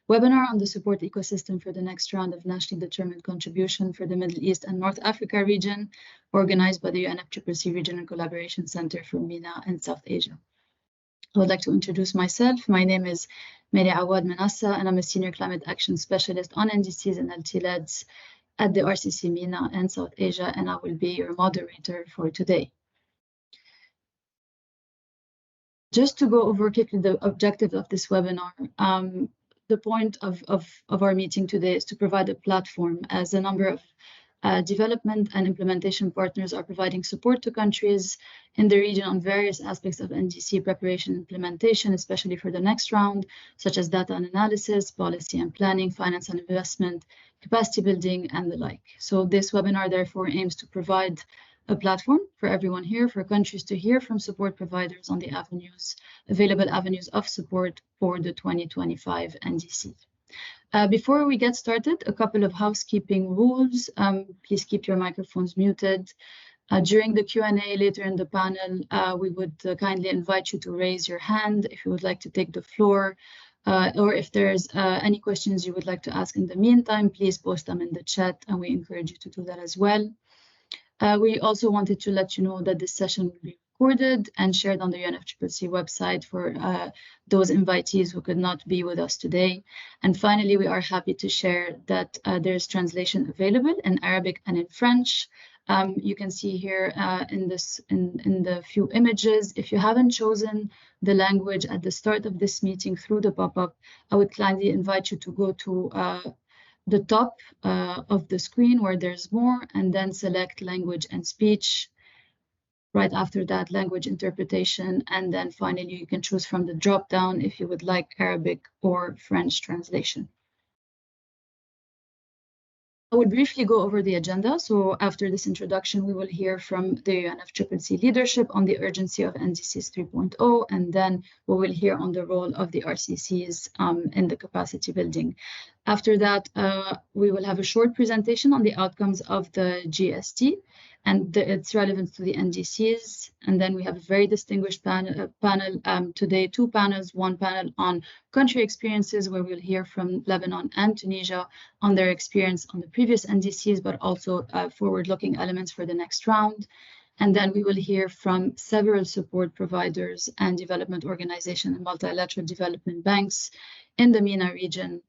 webinar on the support ecosystem for the next round of nationally determined contribution for the Middle East and North Africa region, organized by the UNFCCC Regional Collaboration Center for MENA and South Asia. I would like to introduce myself. My name is Mary Awad Manassa, and I'm a Senior Climate Action Specialist on NDCs and LTLEDs at the RCC MENA and South Asia, and I will be your moderator for today. Just to go over quickly the objective of this webinar, the point of our meeting today is to provide a platform as a number of development and implementation partners are providing support to countries in the region on various aspects of NDC preparation and implementation, especially for the next round, such as data and analysis, policy and planning, finance and investment, capacity building, and the like. So this webinar therefore aims to provide a platform for everyone here, for countries to hear from support providers on the available avenues of support for the 2025 NDC. Before we get started, a couple of housekeeping rules. Please keep your microphones muted. During the Q&A later in the panel, we would kindly invite you to raise your hand if you would like to take the floor, or if there's any questions you would like to ask in the meantime, please post them in the chat, and we encourage you to do that as well. We also wanted to let you know that this session will be recorded and shared on the UNFCCC website for those invitees who could not be with us today. And finally, we are happy to share that there's translation available in Arabic and in French. You can see here in the few images. If you haven't chosen the language at the start of this meeting through the pop-up, I would kindly invite you to go to the top of the screen where there's more, and then select language and speech. Right after that, language interpretation, and then finally you can choose from the drop-down if you would like Arabic or French translation. I will briefly go over the agenda. So after this introduction, we will hear from the UNFCCC leadership on the urgency of NDCs 3.0, and then we will hear on the role of the RCCs in the capacity building. After that, we will have a short presentation on the outcomes of the GST and its relevance to the NDCs. And then we have a very distinguished panel today, two panels, one panel on country experiences, where we'll hear from Lebanon and Tunisia on their experience on the previous NDCs, but also forward-looking elements for the next round. And then we will hear from several support providers and development organizations and multilateral development banks in the MENA region,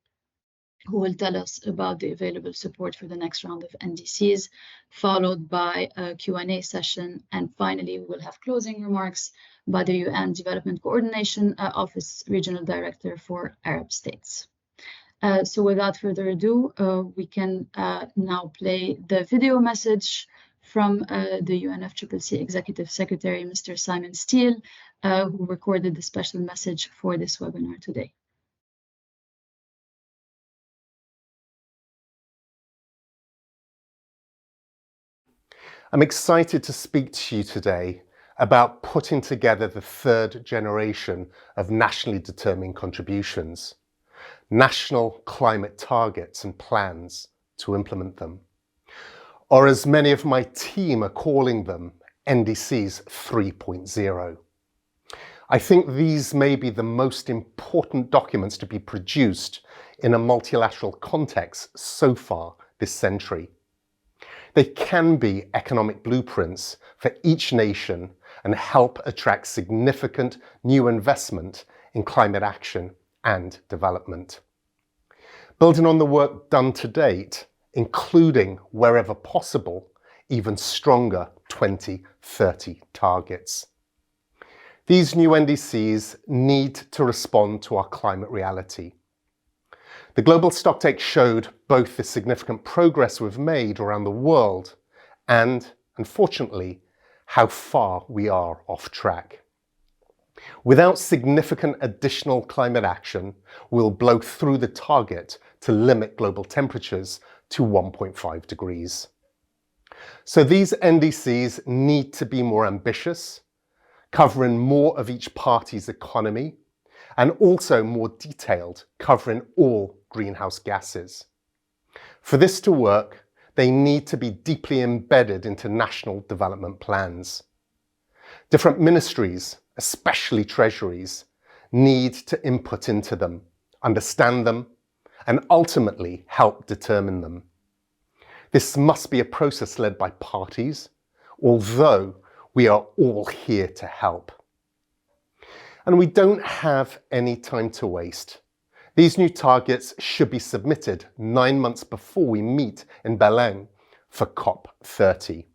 who will tell us about the available support for the next round of NDCs, followed by a Q&A session. And finally, we will have closing remarks by the UN Development Coordination Office Regional Director for Arab States. So without further ado, we can now play the video message from the UNFCCC Executive Secretary, Mr. Simon Steele, who recorded the special message for this webinar today. I'm excited to speak to you today about putting together the third generation of nationally determined contributions, national climate targets and plans to implement them, or as many of my team are calling them, NDCs 3.0. I think these may be the most important documents to be produced in a multilateral context so far this century. They can be economic blueprints for each nation and help attract significant new investment in climate action and development. Building on the work done to date, including, wherever possible, even stronger 2030 targets. These new NDCs need to respond to our climate reality. The global stocktake showed both the significant progress we've made around the world and, unfortunately, how far we are off track. Without significant additional climate action, we'll blow through the target to limit global temperatures to 1.5 degrees. So these NDCs need to be more ambitious, covering more of each party's economy, and also more detailed, covering all greenhouse gases. For this to work, they need to be deeply embedded into national development plans. Different ministries, especially treasuries, need to input into them, understand them, and ultimately help determine them. This must be a process led by parties, although we are all here to help. And we don't have any time to waste. These new targets should be submitted 9 months before we meet in Belém for COP30.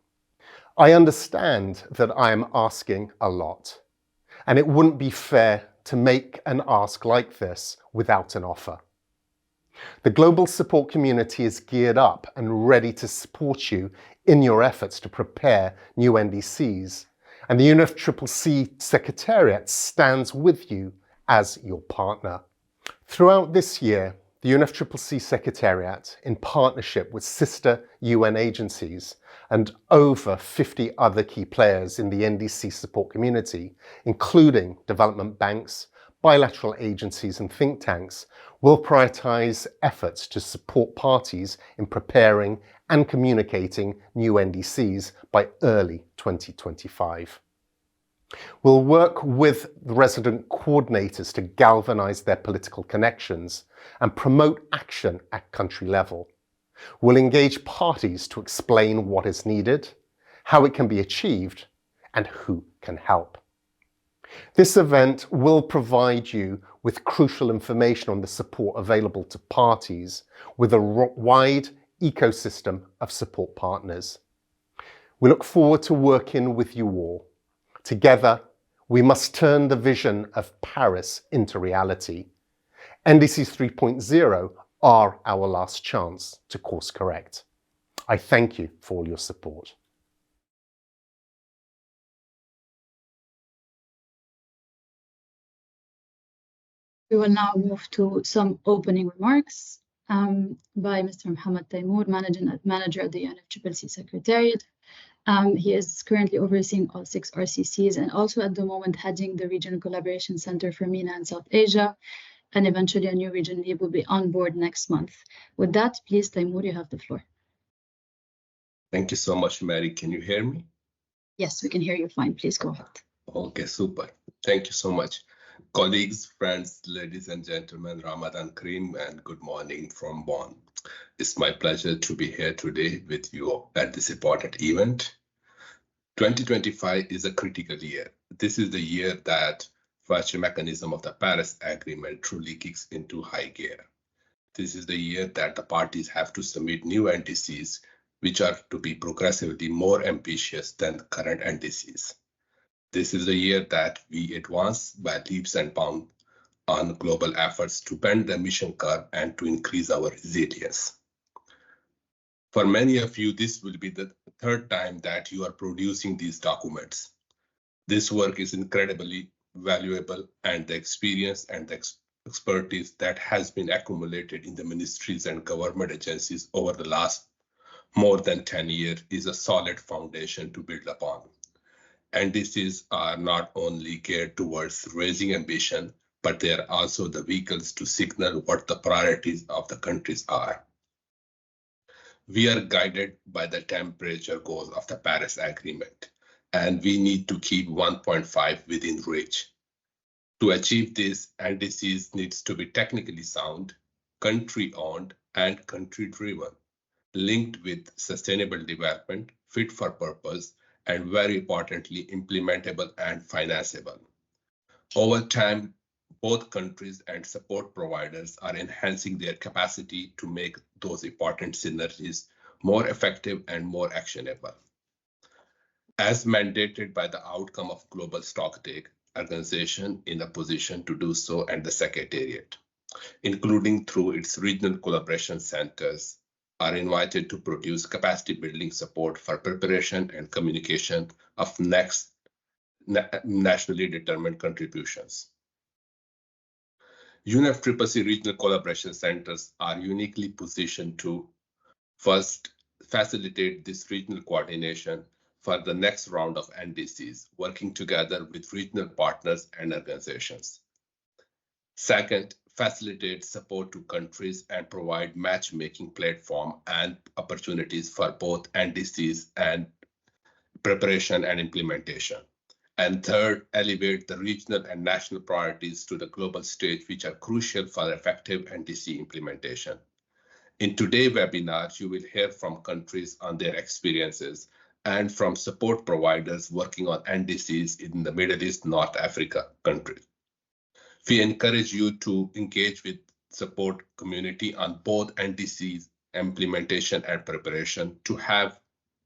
I understand that I am asking a lot, and it wouldn't be fair to make an ask like this without an offer. The global support community is geared up and ready to support you in your efforts to prepare new NDCs, and the UNFCCC Secretariat stands with you as your partner. Throughout this year, the UNFCCC Secretariat, in partnership with sister UN agencies and over 50 other key players in the NDC support community, including development banks, bilateral agencies and think tanks, will prioritise efforts to support parties in preparing and communicating new NDCs by early 2025. We'll work with the resident coordinators to galvanise their political connections and promote action at country level. We'll engage parties to explain what is needed, how it can be achieved, and who can help. This event will provide you with crucial information on the support available to parties with a wide ecosystem of support partners. We look forward to working with you all. Together, we must turn the vision of Paris into reality. NDCs 3.0 are our last chance to course correct. I thank you for all your support. We will now move to some opening remarks by Mr. Mohammed Taimour, Manager at the UNFCCC Secretariat. He is currently overseeing all 6 RCCs and also at the moment heading the Regional Collaboration Center for MENA and South Asia. And eventually a new region lead will be on board next month. With that, please, Taimour, you have the floor. Thank you so much, Mary. Can you hear me? Yes, we can hear you fine. Please go ahead. Okay, super. Thank you so much. Colleagues, friends, ladies and gentlemen, Ramadan Kareem and good morning from Bonn. It's my pleasure to be here today with you at this important event. 2025 is a critical year. This is the year that virtual mechanism of the Paris Agreement truly kicks into high gear. This is the year that the parties have to submit new NDCs, which are to be progressively more ambitious than the current NDCs. This is the year that we advance by leaps and bounds on global efforts to bend the emission curve and to increase our resilience. For many of you, this will be the 3rd time that you are producing these documents. This work is incredibly valuable, and the experience and the expertise that has been accumulated in the ministries and government agencies over the last more than 10 years is a solid foundation to build upon. NDCs are not only geared towards raising ambition, but they are also the vehicles to signal what the priorities of the countries are. We are guided by the temperature goals of the Paris Agreement, and we need to keep 1.5 within reach. To achieve this, NDCs needs to be technically sound, country-owned, and country-driven, linked with sustainable development, fit for purpose, and very importantly, implementable and financeable. Over time, both countries and support providers are enhancing their capacity to make those important synergies more effective and more actionable. As mandated by the outcome of Global Stocktake, organization in a position to do so and the Secretariat, including through its regional collaboration centers, are invited to produce capacity building support for preparation and communication of next nationally determined contributions. UNFCCC regional collaboration centers are uniquely positioned to first facilitate this regional coordination for the next round of NDCs, working together with regional partners and organizations. Second, facilitate support to countries and provide matchmaking platform and opportunities for both NDCs and preparation and implementation. And third, elevate the regional and national priorities to the global stage, which are crucial for effective NDC implementation. In today's webinar, you will hear from countries on their experiences and from support providers working on NDCs in the Middle East, North Africa countries. We encourage you to engage with support community on both NDCs implementation and preparation to have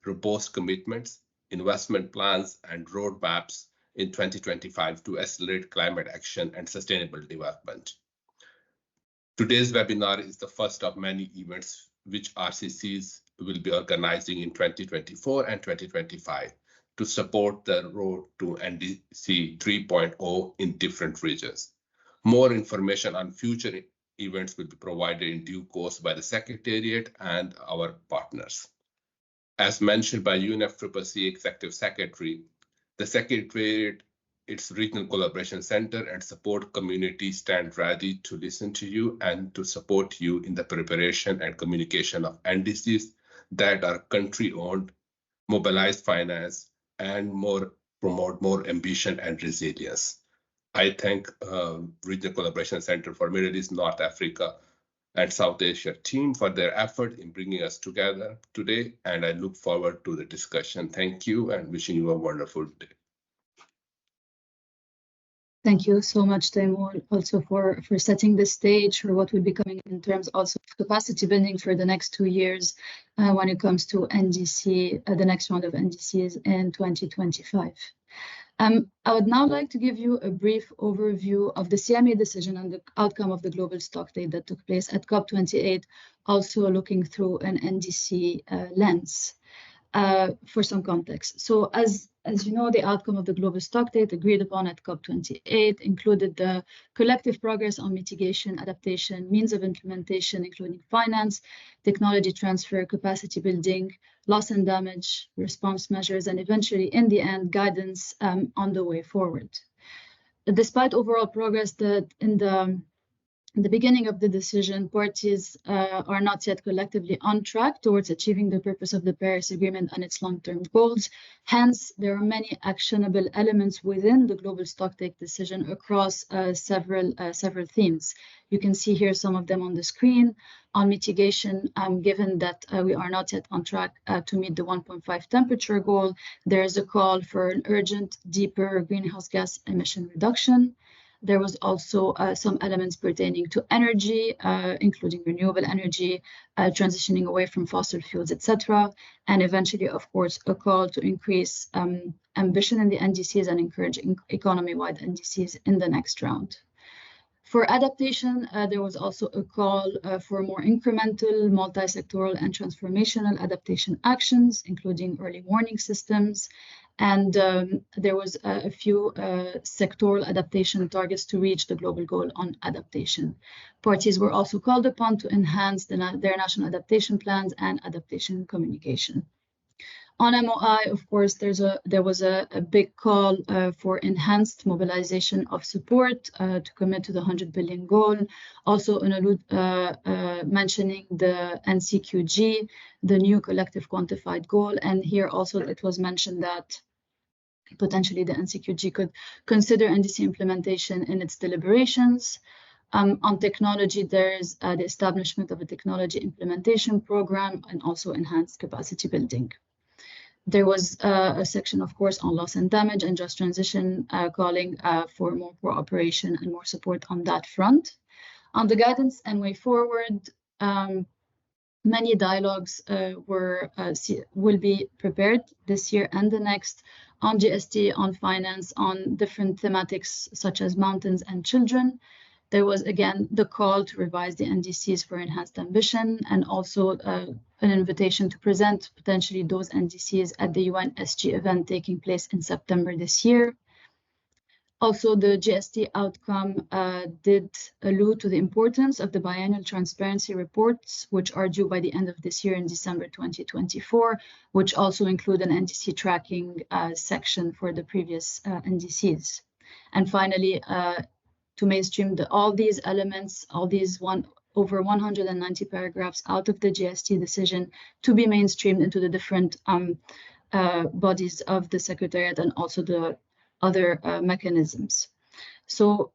robust commitments, investment plans, and roadmaps in 2025 to accelerate climate action and sustainable development. Today's webinar is the first of many events which RCCs will be organizing in 2024 and 2025 to support the road to NDC 3.0 in different regions. More information on future events will be provided in due course by the Secretariat and our partners. As mentioned by UNFCCC Executive Secretary, the Secretariat, its Regional Collaboration Center and support community stand ready to listen to you and to support you in the preparation and communication of NDCs that are country-owned, mobilize finance, and promote more ambition and resilience. I thank Regional Collaboration Center for Middle East, North Africa, and South Asia team for their effort in bringing us together today, and I look forward to the discussion. Thank you, and wishing you a wonderful day. Thank you so much, Taimur, also for setting the stage for what will be coming in terms also of capacity building for the next 2 years when it comes to NDC, the next round of NDCs in 2025. I would now like to give you a brief overview of the CMA decision and the outcome of the global stock take that took place at COP28, also looking through an NDC lens for some context. So as you know, the outcome of the global stock take agreed upon at COP28 included the collective progress on mitigation, adaptation, means of implementation, including finance, technology transfer, capacity building, loss and damage, response measures, and eventually, in the end, guidance on the way forward. Despite overall progress that in the beginning of the decision, parties are not yet collectively on track towards achieving the purpose of the Paris Agreement and its long-term goals. Hence, there are many actionable elements within the global stocktake decision across several themes. You can see here some of them on the screen. On mitigation, given that we are not yet on track to meet the 1.5 temperature goal, there is a call for an urgent, deeper greenhouse gas emission reduction. There was also some elements pertaining to energy, including renewable energy, transitioning away from fossil fuels, etc. And eventually, of course, a call to increase ambition in the NDCs and encourage economy-wide NDCs in the next round. For adaptation, there was also a call for more incremental, multi-sectoral and transformational adaptation actions, including early warning systems. And there was a few sectoral adaptation targets to reach the global goal on adaptation. Parties were also called upon to enhance their national adaptation plans and adaptation communication. On MOI, of course, there was a big call for enhanced mobilization of support to commit to the 100 billion goal. Also, mentioning the NCQG, the new collective quantified goal. And here also it was mentioned that potentially the NCQG could consider NDC implementation in its deliberations. On technology, there's the establishment of a technology implementation program and also enhanced capacity building. There was a section, of course, on loss and damage and just transition, calling for more cooperation and more support on that front. On the guidance and way forward, many dialogues will be prepared this year and the next on GST, on finance, on different thematics such as mountains and children. There was, again, the call to revise the NDCs for enhanced ambition and also an invitation to present potentially those NDCs at the UN SG event taking place in September this year. Also, the GST outcome did allude to the importance of the biennial transparency reports, which are due by the end of this year in December 2024, which also include an NDC tracking section for the previous NDCs. And finally, to mainstream all these elements, all these over 190 paragraphs out of the GST decision to be mainstreamed into the different bodies of the Secretariat and also the other mechanisms. So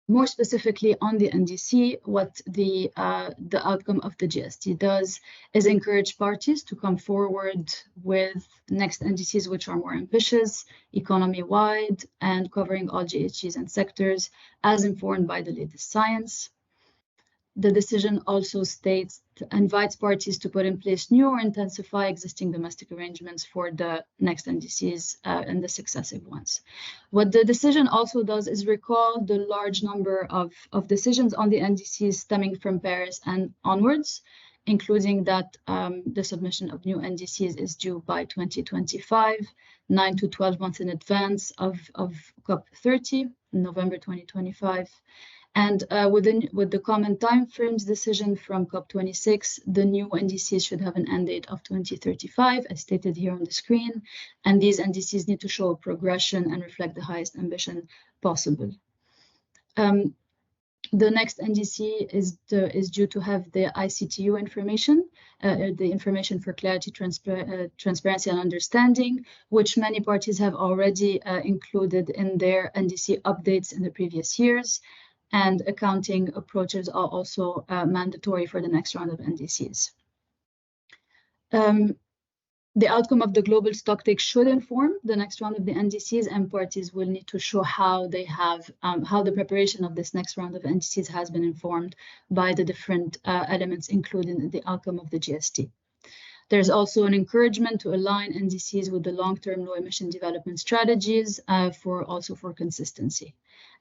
more specifically on the NDC, what the outcome of the GST does is encourage parties to come forward with next NDCs which are more ambitious, economy-wide, and covering all GHGs and sectors as informed by the latest science. The decision also invites parties to put in place new or intensify existing domestic arrangements for the next NDCs and the successive ones. What the decision also does is recall the large number of decisions on the NDCs stemming from Paris and onwards, including that the submission of new NDCs is due by 2025, 9 to 12 months in advance of COP30, November 2025. And with the common timeframes decision from COP26, the new NDCs should have an end date of 2035, as stated here on the screen. And these NDCs need to show a progression and reflect the highest ambition possible. The next NDC is due to have the ICTU information, the information for clarity, transparency, and understanding, which many parties have already included in their NDC updates in the previous years. And accounting approaches are also mandatory for the next round of NDCs. The outcome of the global stocktake should inform the next round of the NDCs, and parties will need to show how they have how the preparation of this next round of NDCs has been informed by the different elements included in the outcome of the GST. There's also an encouragement to align NDCs with the long-term low-emission development strategies for consistency.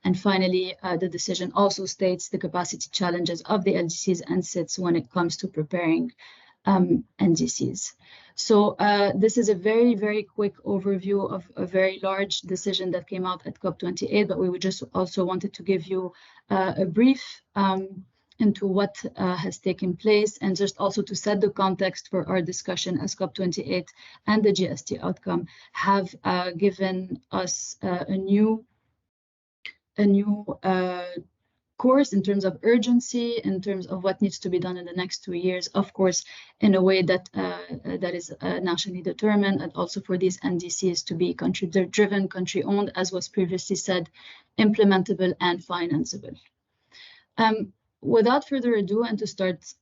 And finally, the decision also states the capacity challenges of the LDCs and SITs when it comes to preparing NDCs. So this is a very, very quick overview of a very large decision that came out at COP28, but we would just also wanted to give you a brief into what has taken place, and just also to set the context for our discussion, as COP28 and the GST outcome have given us a new course in terms of urgency, in terms of what needs to be done in the next 2 years, of course, in a way that that is nationally determined, and also for these NDCs to be country-driven, country-owned, as was previously said, implementable and financeable. Without further ado, and to start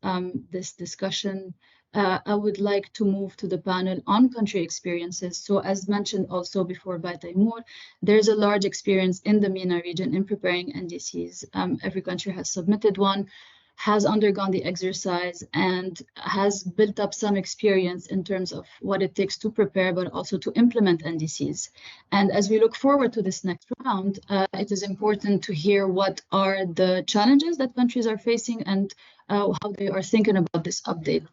this discussion, I would like to move to the panel on country experiences. So as mentioned also before by Taimur, there's a large experience in the MENA region in preparing NDCs. Every country has submitted one, has undergone the exercise, and has built up some experience in terms of what it takes to prepare, but also to implement NDCs. And as we look forward to this next round, it is important to hear what are the challenges that countries are facing and how they are thinking about this update.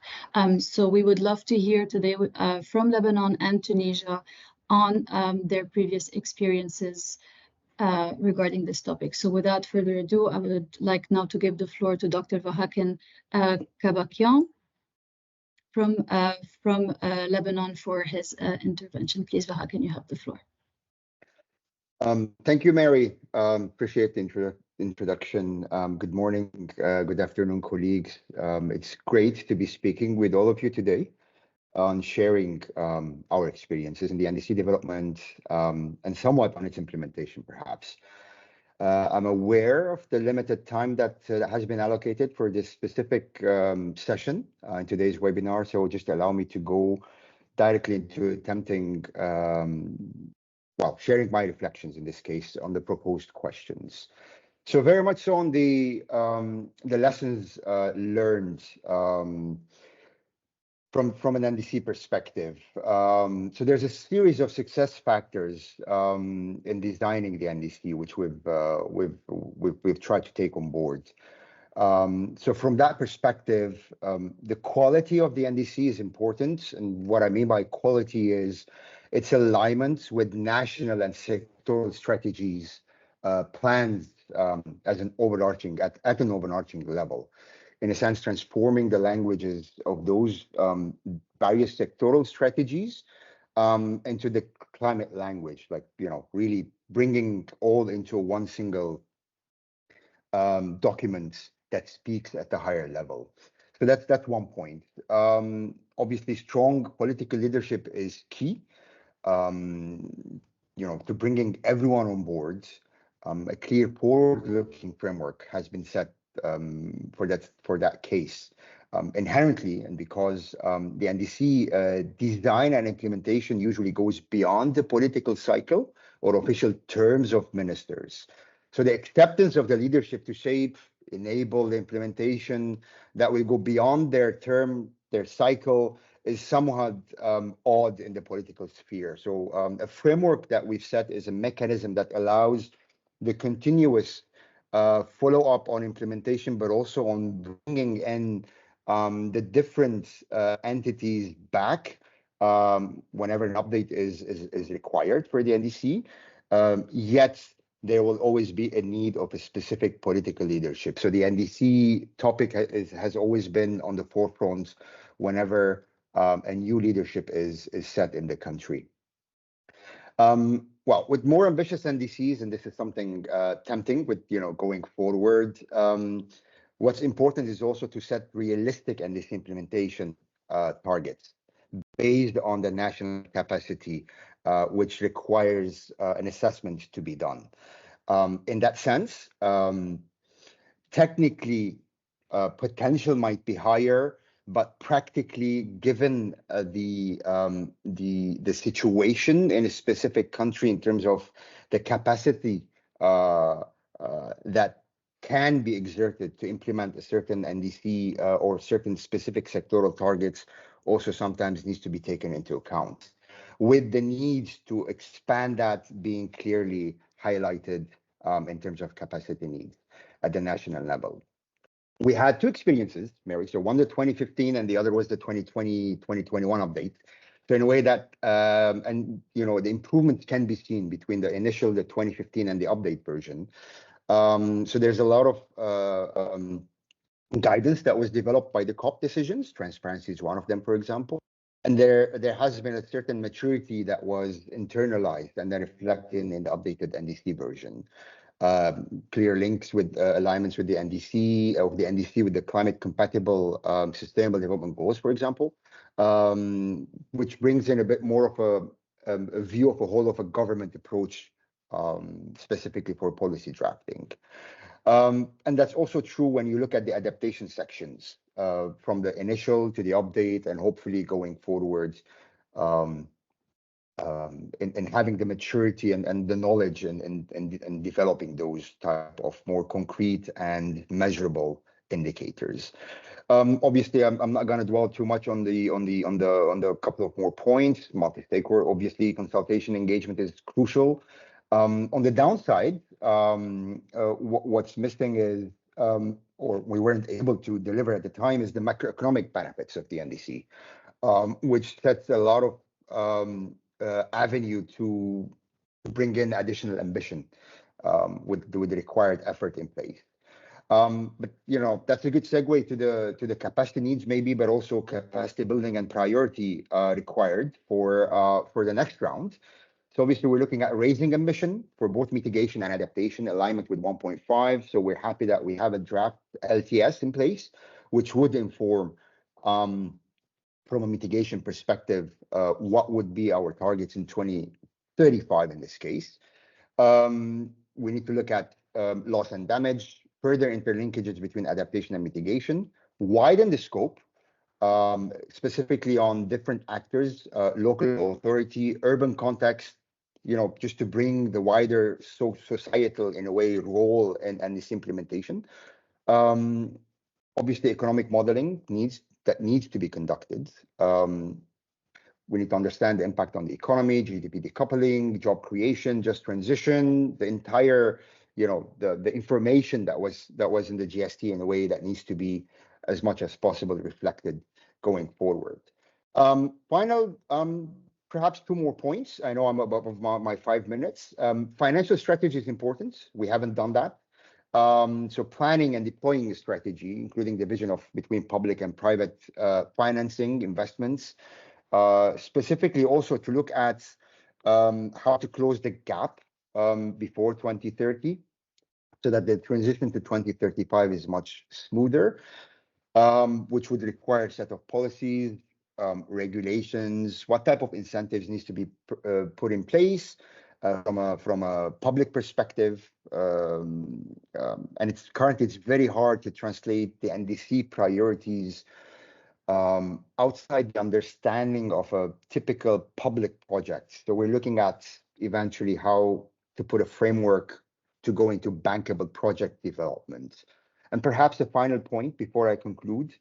So we would love to hear today from Lebanon and Tunisia on their previous experiences regarding this topic. So without further ado, I would like now to give the floor to Dr. Vahaken Kabakian from Lebanon for his intervention. Please, Vahaken, you have the floor. Thank you, Mary. Appreciate the introduction. Good morning, good afternoon, colleagues. It's great to be speaking with all of you today on sharing our experiences in the NDC development and somewhat on its implementation, perhaps. I'm aware of the limited time that has been allocated for this specific session in today's webinar, so just allow me to go directly into attempting, sharing my reflections in this case on the proposed questions. So very much so on the lessons learned from an NDC perspective. So there's a series of success factors in designing the NDC, which we've tried to take on board. So from that perspective, the quality of the NDC is important, and what I mean by quality is its alignment with national and sectoral strategies, plans as an overarching at an overarching level. In a sense, transforming the languages of those various sectoral strategies into the climate language, like, really bringing all into one single document that speaks at a higher level. So that's one point. Obviously, strong political leadership is key. to bringing everyone on board, a clear forward-looking framework has been set for that case. Inherently, and because the NDC design and implementation usually goes beyond the political cycle or official terms of ministers. So the acceptance of the leadership to shape, enable the implementation that will go beyond their term, their cycle, is somewhat odd in the political sphere. So a framework that we've set is a mechanism that allows the continuous follow-up on implementation, but also on bringing in the different entities back whenever an update is required for the NDC. Yet there will always be a need of a specific political leadership. So the NDC topic has always been on the forefront whenever a new leadership is set in the country. Well, with more ambitious NDCs, and this is something tempting with going forward, what's important is also to set realistic NDC implementation targets based on the national capacity, which requires an assessment to be done. In that sense, technically, potential might be higher, but practically, given the situation in a specific country in terms of the capacity that can be exerted to implement a certain NDC or certain specific sectoral targets, also sometimes needs to be taken into account, with the need to expand that being clearly highlighted in terms of capacity needs at the national level. We had two experiences, Mary. So one, the 2015, and the other was the 2021 update. So in a way that, the improvements can be seen between the initial, the 2015, and the update version. So there's a lot of guidance that was developed by the COP decisions. Transparency is one of them, for example. And there has been a certain maturity that was internalized and then reflected in the updated NDC version. Clear links with alignments with the NDC, of the NDC with the climate compatible sustainable development goals, for example, which brings in a bit more of a view of a whole of a government approach, specifically for policy drafting. And that's also true when you look at the adaptation sections from the initial to the update, and hopefully going forward in having the maturity and the knowledge and developing those type of more concrete and measurable indicators. Obviously, I'm not going to dwell too much on the couple of more points. Multi-stakeholder, obviously, consultation engagement is crucial. On the downside, what's missing is, or we weren't able to deliver at the time, is the macroeconomic benefits of the NDC, which sets a lot of avenue to bring in additional ambition with the required effort in place. But that's a good segue to the capacity needs, maybe, but also capacity building and priority required for the next round. So obviously, we're looking at raising ambition for both mitigation and adaptation, alignment with 1.5. So we're happy that we have a draft LTS in place, which would inform, from a mitigation perspective, what would be our targets in 2035 in this case. We need to look at loss and damage, further interlinkages between adaptation and mitigation, widen the scope, specifically on different actors, local authority, urban context, just to bring the wider societal, in a way, role and this implementation. Obviously, economic modeling needs to be conducted. We need to understand the impact on the economy, GDP decoupling, job creation, just transition, the entire, the information that was in the GST in a way that needs to be as much as possible reflected going forward. Final, perhaps two more points. I know I'm above my 5 minutes. Financial strategy is important. We haven't done that. So planning and deploying a strategy, including division between public and private financing investments, specifically also to look at how to close the gap before 2030, so that the transition to 2035 is much smoother, which would require a set of policies, regulations, what type of incentives needs to be put in place, from a public perspective, and it's very hard to translate the NDC priorities outside the understanding of a typical public project. So we're looking at eventually how to put a framework to go into bankable project development. And perhaps the final point before I conclude.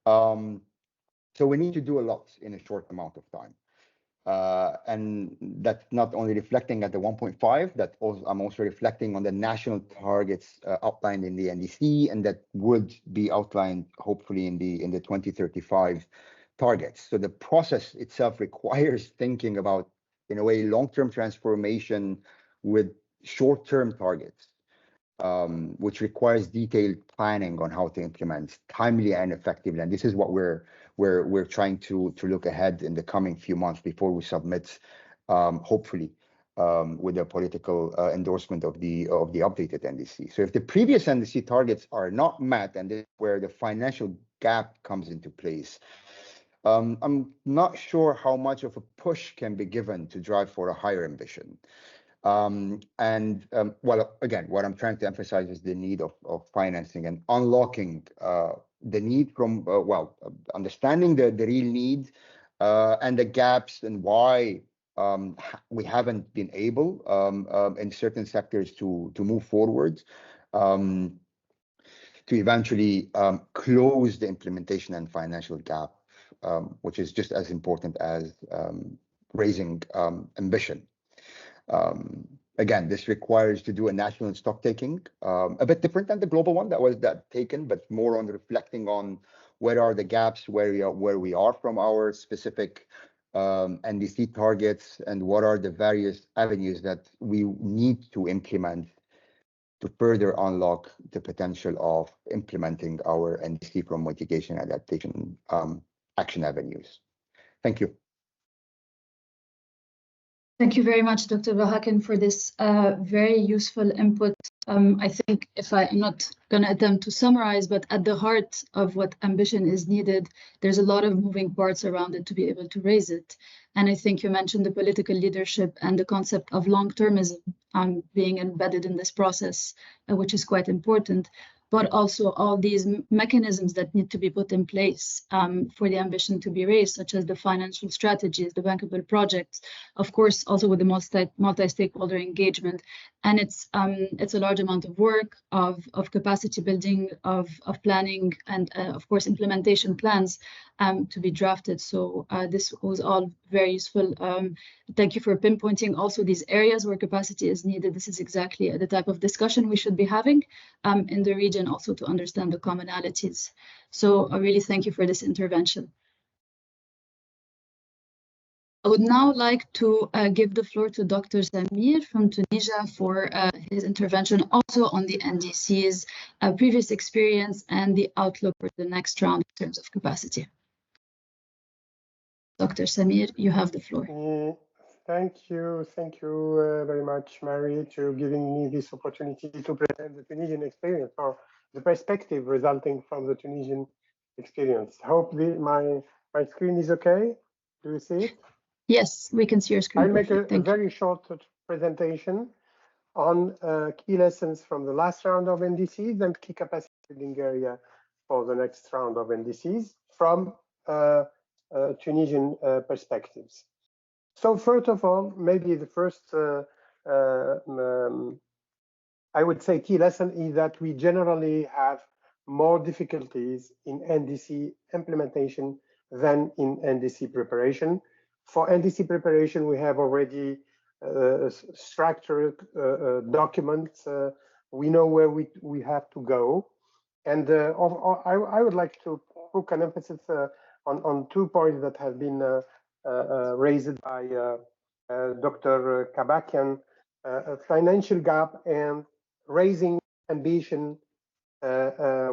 So we need to do a lot in a short amount of time. And that's not only reflecting at the 1.5, that also, I'm also reflecting on the national targets outlined in the NDC, and that would be outlined hopefully in the 2035 targets. So the process itself requires thinking about, in a way, long-term transformation with short-term targets, which requires detailed planning on how to implement timely and effectively. And this is what we're trying to look ahead in the coming few months before we submit, hopefully, with the political endorsement of the updated NDC. So if the previous NDC targets are not met, and this is where the financial gap comes into place, I'm not sure how much of a push can be given to drive for a higher ambition. Well, again, what I'm trying to emphasize is the need of financing and unlocking the need from, understanding the real need and the gaps and why we haven't been able in certain sectors to move forward, to eventually close the implementation and financial gap, which is just as important as raising ambition. Again, this requires to do a national stock taking, a bit different than the global one that was taken, but more on reflecting on where are the gaps, where we are from our specific NDC targets, and what are the various avenues that we need to implement to further unlock the potential of implementing our NDC from mitigation and adaptation action avenues. Thank you. Thank you very much, Dr. Bahaken, for this very useful input. I think I'm not going to attempt to summarize, but at the heart of what ambition is needed, there's a lot of moving parts around it to be able to raise it. And I think you mentioned the political leadership and the concept of long-termism being embedded in this process, which is quite important, but also all these mechanisms that need to be put in place for the ambition to be raised, such as the financial strategies, the bankable projects, of course, also with the multi-stakeholder engagement. And it's a large amount of work, of capacity building, of planning, and of course, implementation plans to be drafted. So this was all very useful. Thank you for pinpointing also these areas where capacity is needed. This is exactly the type of discussion we should be having in the region, also to understand the commonalities. So I really thank you for this intervention. I would now like to give the floor to Dr. Samir from Tunisia for his intervention also on the NDCs, previous experience, and the outlook for the next round in terms of capacity. Dr. Samir, you have the floor. Thank you very much, Mary, to giving me this opportunity to present the Tunisian experience or the perspective resulting from the Tunisian experience. Hope my screen is okay. Do you see it? Yes, we can see your screen. I'll make a very short presentation on key lessons from the last round of NDCs and key capacity building area for the next round of NDCs from Tunisian perspectives. So first of all, maybe the first, I would say, key lesson is that we generally have more difficulties in NDC implementation than in NDC preparation. For NDC preparation, we have already structured documents. We know where we have to go. And I would like to put an emphasis on 2 points that have been raised by Dr. Kabakian, financial gap and raising ambition,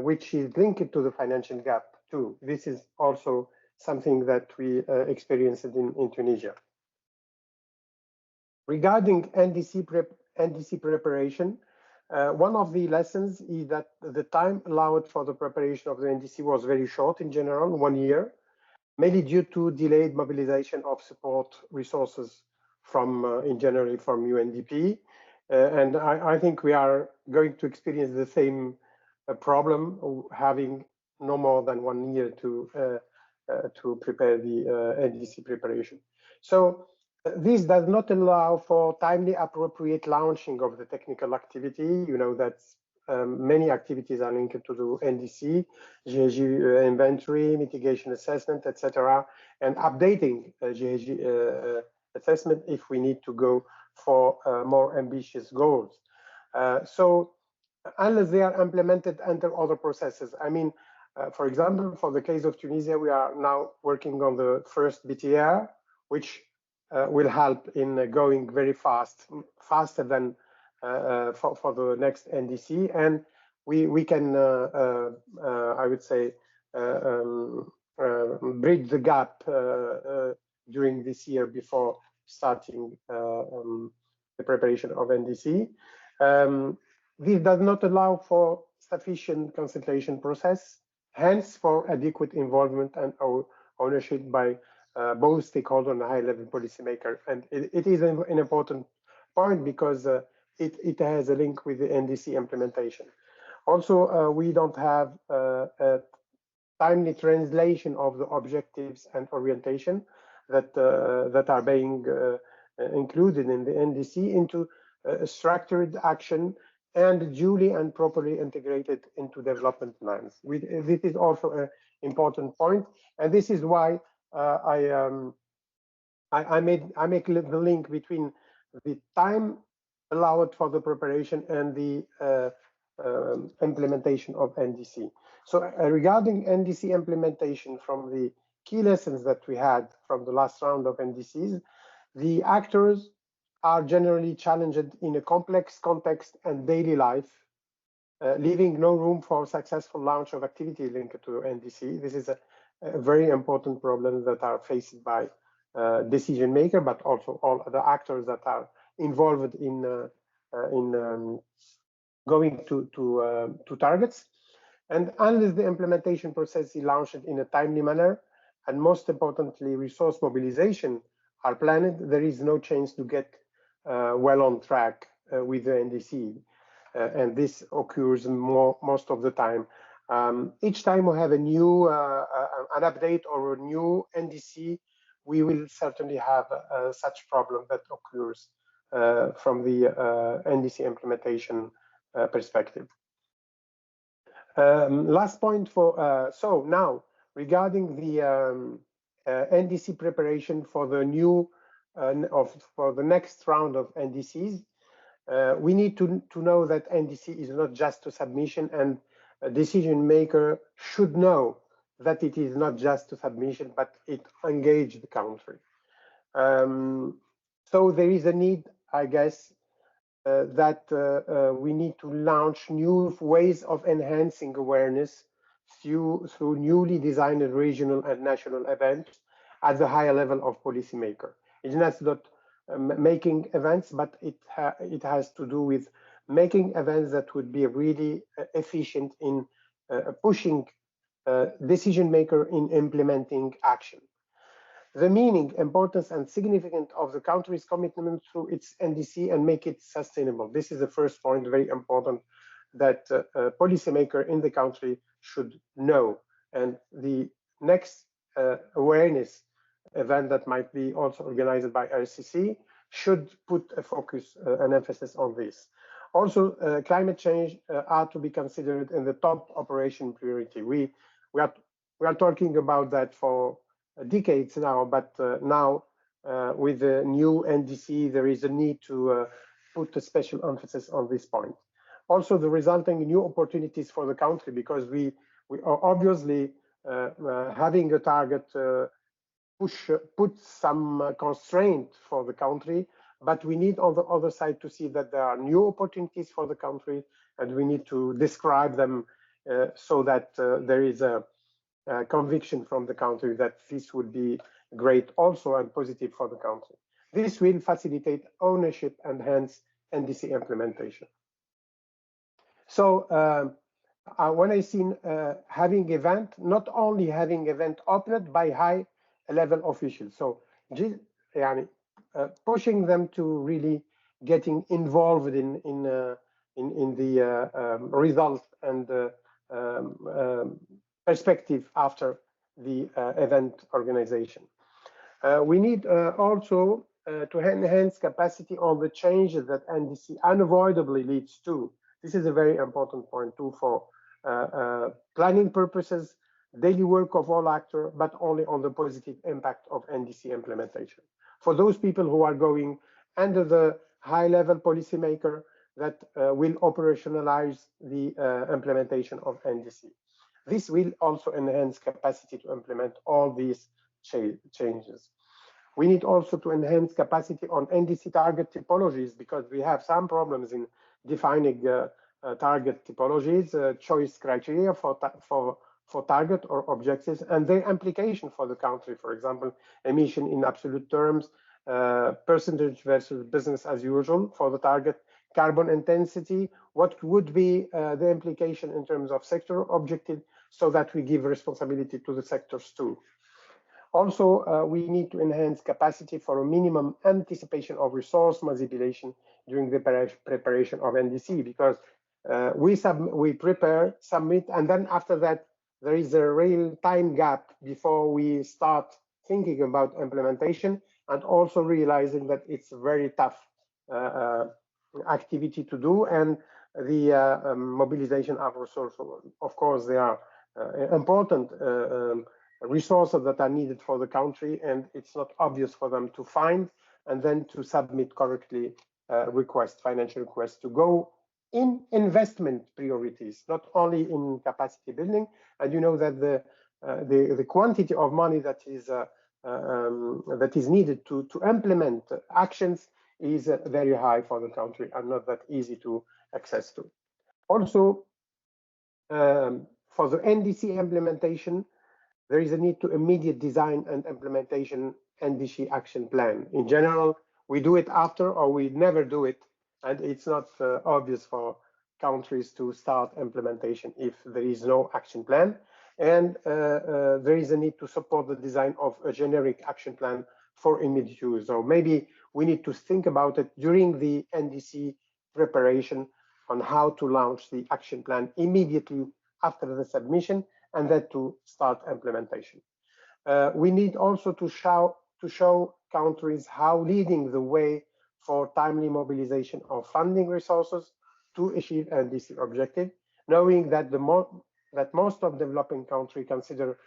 which is linked to the financial gap too. This is also something that we experienced in Tunisia. Regarding NDC preparation, one of the lessons is that the time allowed for the preparation of the NDC was very short in general, 1 year, mainly due to delayed mobilization of support resources from in January from UNDP, and I think we are going to experience the same problem, having no more than 1 year to prepare the NDC preparation. So this does not allow for timely appropriate launching of the technical activity. You know that many activities are linked to the NDC, GHG inventory, mitigation assessment, etc., and updating GHG assessment if we need to go for more ambitious goals. So unless they are implemented under other processes, I mean, for example, for the case of Tunisia, we are now working on the first BTR, which will help in going very faster than for the next NDC, and we can, I would say, bridge the gap during this year before starting the preparation of NDC. This does not allow for sufficient consultation process, hence for adequate involvement and ownership by both stakeholders and high-level policymakers. And it is an important point because it has a link with the NDC implementation. Also, we don't have a timely translation of the objectives and orientation that are being included in the NDC into structured action and duly and properly integrated into development plans. This is also an important point, and this is why I make the link between the time allowed for the preparation and the implementation of NDC. So regarding NDC implementation, from the key lessons that we had from the last round of NDCs, the actors are generally challenged in a complex context and daily life, leaving no room for successful launch of activity linked to NDC. This is a very important problem that are faced by decision maker, but also all the actors that are involved in going to targets. And unless the implementation process is launched in a timely manner, and most importantly, resource mobilization are planned, there is no chance to get well on track with the NDC. And this occurs most of the time. Each time we have a new an update or a new NDC, we will certainly have such problem that occurs from the NDC implementation perspective. Last point for so now regarding the NDC preparation for the new for the next round of NDCs, we need to know that NDC is not just a submission, and a decision maker should know that it is not just a submission, but it engages the country. So there is a need, I guess, that we need to launch new ways of enhancing awareness through newly designed regional and national events at the higher level of policymaker. It's not making events, but it has to do with making events that would be really efficient in pushing decision maker in implementing action. The meaning, importance, and significance of the country's commitment through its NDC and make it sustainable. This is the first point, very important, that policymaker in the country should know. And the next awareness event that might be also organized by RCC should put a focus and emphasis on this. Also, climate change are to be considered in the top operation priority. We are talking about that for decades now, but now with the new NDC, there is a need to put a special emphasis on this point. Also, the resulting new opportunities for the country, because we are obviously having a target put some constraint for the country, but we need on the other side to see that there are new opportunities for the country, and we need to describe them so that there is a conviction from the country that this would be great also and positive for the country. This will facilitate ownership and hence NDC implementation. So when I seen having event, not only having event opened by high level officials. So pushing them to really getting involved in the results and perspective after the event organization. We need also to enhance capacity on the changes that NDC unavoidably leads to. This is a very important point too for planning purposes, daily work of all actors, but only on the positive impact of NDC implementation. For those people who are going under the high-level policymaker that will operationalize the implementation of NDC. This will also enhance capacity to implement all these changes. We need also to enhance capacity on NDC target typologies because we have some problems in defining target typologies, choice criteria for target or objectives, and their implication for the country. For example, emission in absolute terms, percentage versus business as usual for the target, carbon intensity, what would be the implication in terms of sector objective, so that we give responsibility to the sectors too. Also, we need to enhance capacity for a minimum anticipation of resource mobilization during the preparation of NDC, because we prepare, submit, and then after that, there is a real time gap before we start thinking about implementation, and also realizing that it's a very tough activity to do, and the mobilization of resources, of course, they are important resources that are needed for the country, and it's not obvious for them to find and then to submit correctly financial requests to go in investment priorities, not only in capacity building. And you know that the quantity of money that is needed to implement actions is very high for the country and not that easy to access to. Also, for the NDC implementation, there is a need to immediate design and implementation NDC action plan. In general, we do it after or we never do it, and it's not obvious for countries to start implementation if there is no action plan. And there is a need to support the design of a generic action plan for immediate use. So maybe we need to think about it during the NDC preparation on how to launch the action plan immediately after the submission, and then to start implementation. We need also to show countries how leading the way for timely mobilization of funding resources to achieve NDC objective, knowing that most of developing countries consider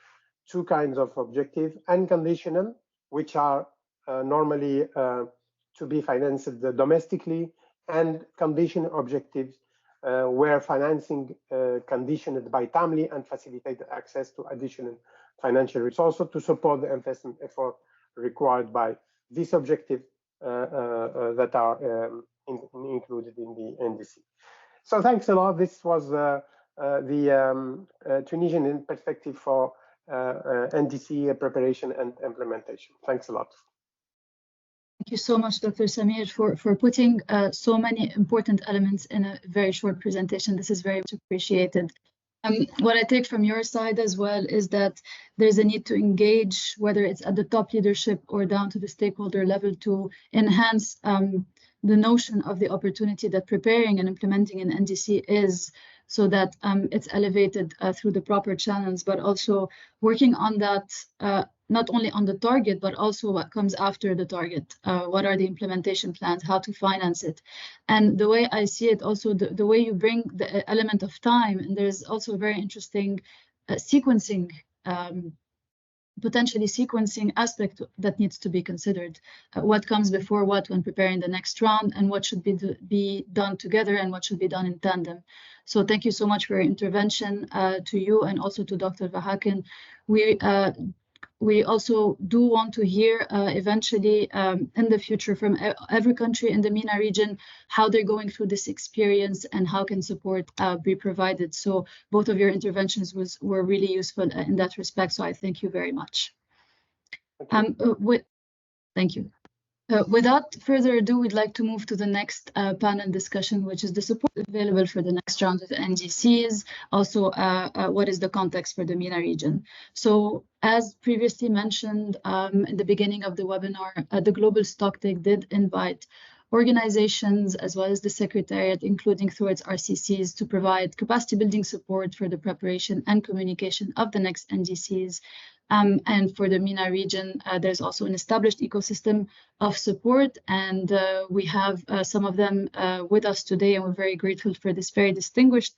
two kinds of objective: unconditional, which are normally to be financed domestically, and conditional objectives, where financing conditioned by timely and facilitated access to additional financial resources to support the investment effort required by this objective that are included in the NDC. So thanks a lot. This was the Tunisian perspective for NDC preparation and implementation. Thanks a lot. Thank you so much, Dr. Samir, for putting so many important elements in a very short presentation. This is very much appreciated. What I take from your side as well is that there's a need to engage, whether it's at the top leadership or down to the stakeholder level, to enhance the notion of the opportunity that preparing and implementing an NDC is, so that it's elevated through the proper channels, but also working on that, not only on the target, but also what comes after the target. What are the implementation plans, how to finance it? And the way I see it, also the way you bring the element of time, and there's also a very interesting sequencing, potentially sequencing aspect that needs to be considered. What comes before what when preparing the next round, and what should be done together and what should be done in tandem. So thank you so much for your intervention, to you and also to Dr. Vahakin. We also do want to hear eventually in the future from every country in the MENA region how they're going through this experience and how can support be provided. So both of your interventions were really useful in that respect. So I thank you very much. Thank you. Without further ado, we'd like to move to the next panel discussion, which is the support available for the next round of the NDCs. Also, what is the context for the MENA region? So, as previously mentioned in the beginning of the webinar, the Global Stocktake did invite organizations as well as the Secretariat, including through its RCCs, to provide capacity building support for the preparation and communication of the next NDCs. And for the MENA region, there's also an established ecosystem of support, and we have some of them with us today, and we're very grateful for this very distinguished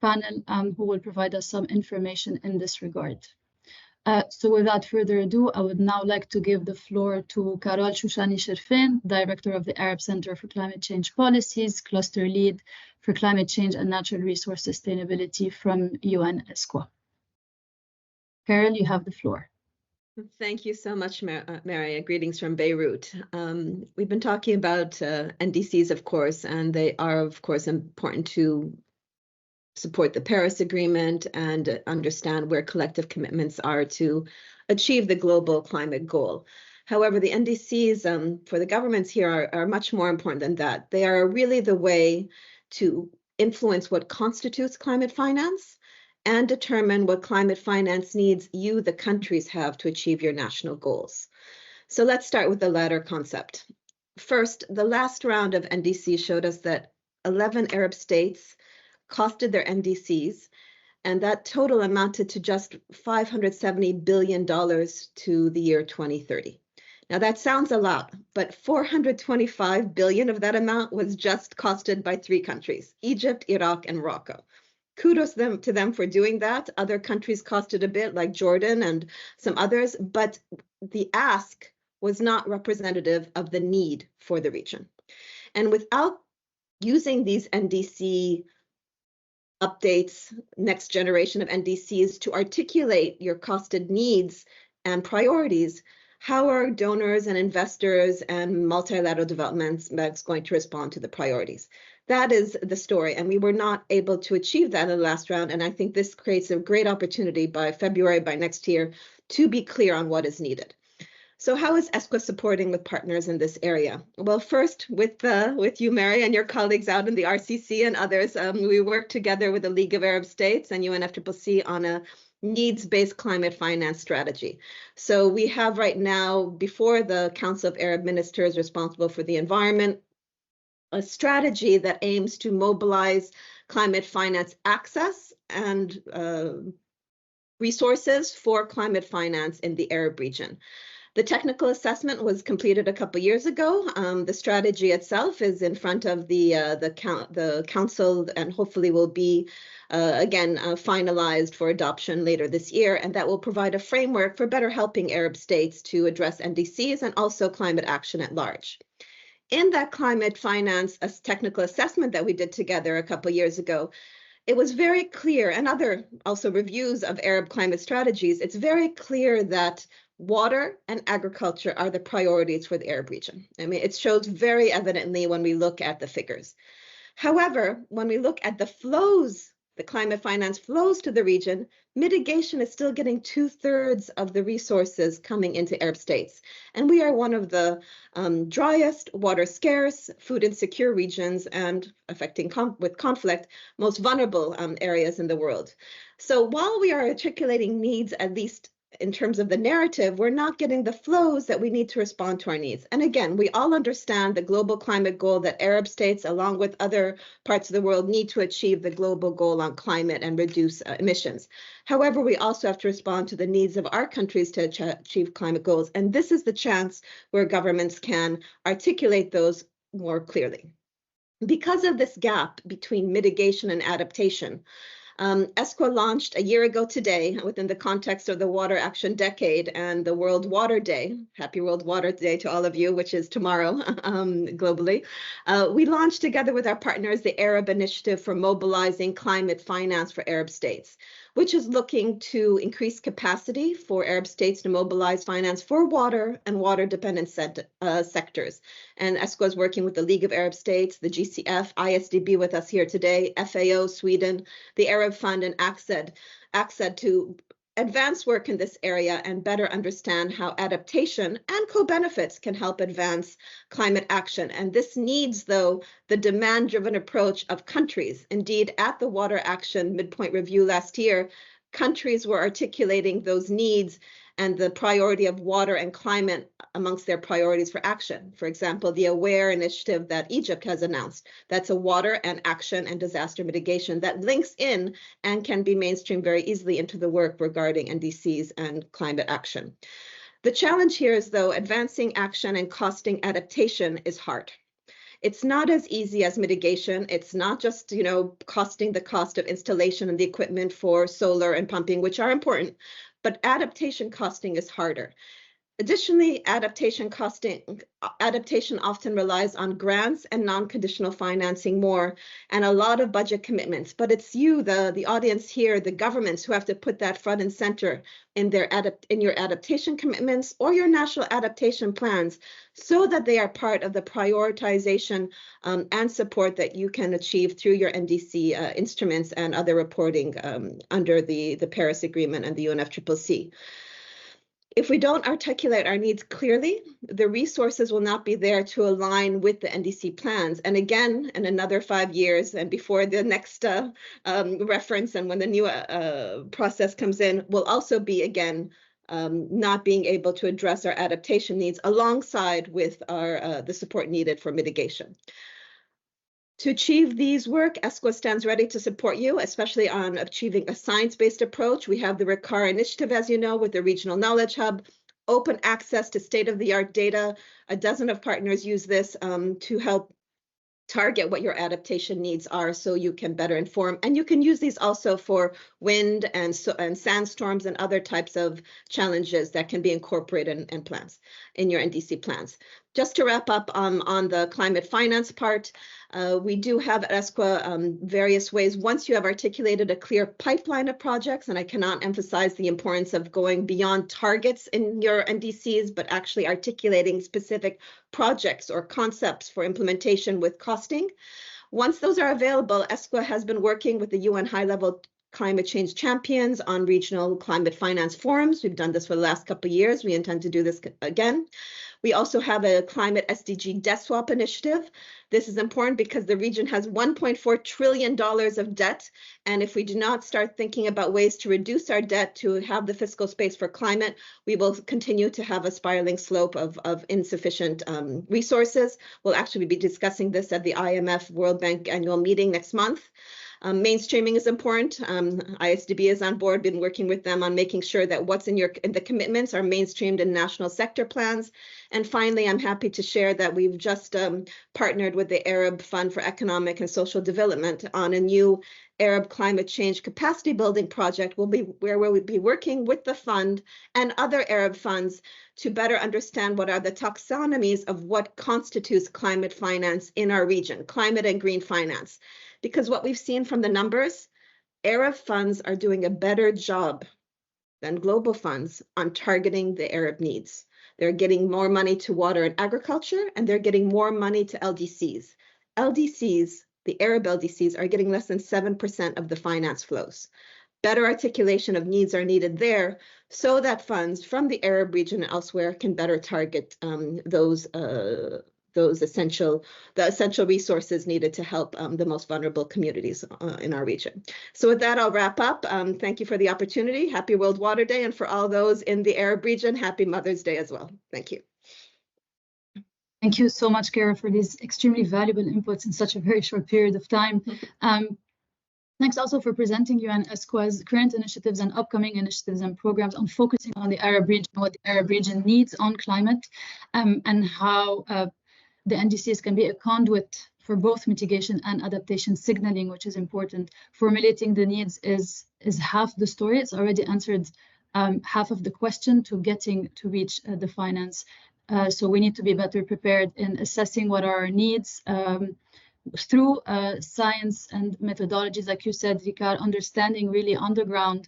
panel who will provide us some information in this regard. So without further ado, I would now like to give the floor to Carol Shushani Sherfin, Director of the Arab Center for Climate Change Policies, Cluster Lead for Climate Change and Natural Resource Sustainability from UN ESCWA. Carol, you have the floor. Thank you so much, Maria. Greetings from Beirut. We've been talking about NDCs, of course, and they are, of course, important to support the Paris Agreement and understand where collective commitments are to achieve the global climate goal. However, the NDCs for the governments here are much more important than that. They are really the way to influence what constitutes climate finance and determine what climate finance needs you, the countries, have to achieve your national goals. So let's start with the latter concept. First, the last round of NDC showed us that 11 Arab states costed their NDCs, and that total amounted to just $570 billion to the year 2030. Now that sounds a lot, but 425 billion of that amount was just costed by 3 countries, Egypt, Iraq, and Morocco. Kudos to them for doing that. Other countries costed a bit, like Jordan and some others, but the ask was not representative of the need for the region. And without using these NDC updates, next generation of NDCs, to articulate your costed needs and priorities, how are donors and investors and multilateral development banks going to respond to the priorities? That is the story, and we were not able to achieve that in the last round, and I think this creates a great opportunity by February, by next year, to be clear on what is needed. So how is ESCWA supporting with partners in this area? Well, first, with you, Mary, and your colleagues out in the RCC and others, we work together with the League of Arab States and UNFCCC on a needs-based climate finance strategy. So we have right now, before the Council of Arab Ministers responsible for the environment, a strategy that aims to mobilize climate finance access and resources for climate finance in the Arab region. The technical assessment was completed a couple years ago. The strategy itself is in front of the council and hopefully will be again finalized for adoption later this year, and that will provide a framework for better helping Arab states to address NDCs and also climate action at large. In that climate finance technical assessment that we did together a couple years ago, it was very clear, and other also reviews of Arab climate strategies, it's very clear that water and agriculture are the priorities for the Arab region. I mean, it shows very evidently when we look at the figures. However, when we look at the flows, the climate finance flows to the region, mitigation is still getting 2/3 of the resources coming into Arab states. And we are one of the driest, water scarce, food insecure regions and affecting with conflict, most vulnerable areas in the world. So while we are articulating needs, at least in terms of the narrative, we're not getting the flows that we need to respond to our needs. And again, we all understand the global climate goal that Arab states, along with other parts of the world, need to achieve the global goal on climate and reduce emissions. However, we also have to respond to the needs of our countries to achieve climate goals. And this is the chance where governments can articulate those more clearly. Because of this gap between mitigation and adaptation, ESCWA launched a year ago today within the context of the Water Action Decade and the World Water Day. Happy World Water Day to all of you, which is tomorrow globally. We launched together with our partners the Arab Initiative for Mobilizing Climate Finance for Arab States, which is looking to increase capacity for Arab states to mobilize finance for water and water-dependent sectors. And ESCWA is working with the League of Arab States, the GCF, ISDB with us here today, FAO, Sweden, the Arab Fund, and ACSED to advance work in this area and better understand how adaptation and co-benefits can help advance climate action. And this needs, though, the demand-driven approach of countries. Indeed, at the Water Action Midpoint Review last year, countries were articulating those needs and the priority of water and climate amongst their priorities for action. For example, the AWARE initiative that Egypt has announced, that's a water and action and disaster mitigation that links in and can be mainstreamed very easily into the work regarding NDCs and climate action. The challenge here is, though, advancing action and costing adaptation is hard. It's not as easy as mitigation. It's not just, costing the cost of installation and the equipment for solar and pumping, which are important, but adaptation costing is harder. Additionally, adaptation often relies on grants and non-conditional financing more, and a lot of budget commitments. But it's you, the audience here, the governments, who have to put that front and center in your adaptation commitments or your national adaptation plans, so that they are part of the prioritization and support that you can achieve through your NDC instruments and other reporting under the Paris Agreement and the UNFCCC. If we don't articulate our needs clearly, the resources will not be there to align with the NDC plans. And again, in another 5 years and before the next reference and when the new process comes in, we'll also be, again, not being able to address our adaptation needs alongside with the support needed for mitigation. To achieve these work, ESCWA stands ready to support you, especially on achieving a science-based approach. We have the RICAR initiative, as you know, with the Regional Knowledge Hub, open access to state-of-the-art data. A dozen of partners use this to help target what your adaptation needs are so you can better inform. And you can use these also for wind and sandstorms and other types of challenges that can be incorporated in plans, in your NDC plans. Just to wrap up on the climate finance part, we do have at ESCWA various ways. Once you have articulated a clear pipeline of projects, and I cannot emphasize the importance of going beyond targets in your NDCs, but actually articulating specific projects or concepts for implementation with costing. Once those are available, ESCWA has been working with the UN high-level climate change champions on regional climate finance forums. We've done this for the last couple of years. We intend to do this again. We also have a climate SDG debt swap initiative. This is important because the region has $1.4 trillion of debt. And if we do not start thinking about ways to reduce our debt to have the fiscal space for climate, we will continue to have a spiraling slope of insufficient resources. We'll actually be discussing this at the IMF World Bank annual meeting next month. Mainstreaming is important. ISDB is on board, been working with them on making sure that what's in the commitments are mainstreamed in national sector plans. And finally, I'm happy to share that we've just partnered with the Arab Fund for Economic and Social Development on a new Arab climate change capacity building project where we'll be working with the fund and other Arab funds to better understand what are the taxonomies of what constitutes climate finance in our region, climate and green finance. Because what we've seen from the numbers, Arab funds are doing a better job than global funds on targeting the Arab needs. They're getting more money to water and agriculture, and they're getting more money to LDCs. LDCs, the Arab LDCs, are getting less than 7% of the finance flows. Better articulation of needs are needed there so that funds from the Arab region and elsewhere can better target the essential resources needed to help the most vulnerable communities in our region. So with that, I'll wrap up. Thank you for the opportunity. Happy World Water Day. And for all those in the Arab region, happy Mother's Day as well. Thank you. Thank you so much, Kara, for these extremely valuable inputs in such a very short period of time. Thanks also for presenting UN ESCWA's current initiatives and upcoming initiatives and programs on focusing on the Arab region, what the Arab region needs on climate, and how the NDCs can be a conduit for both mitigation and adaptation signaling, which is important. Formulating the needs is half the story. It's already answered half of the question to getting to reach the finance. So we need to be better prepared in assessing what are our needs through science and methodologies, like you said, Ricard, understanding really on the ground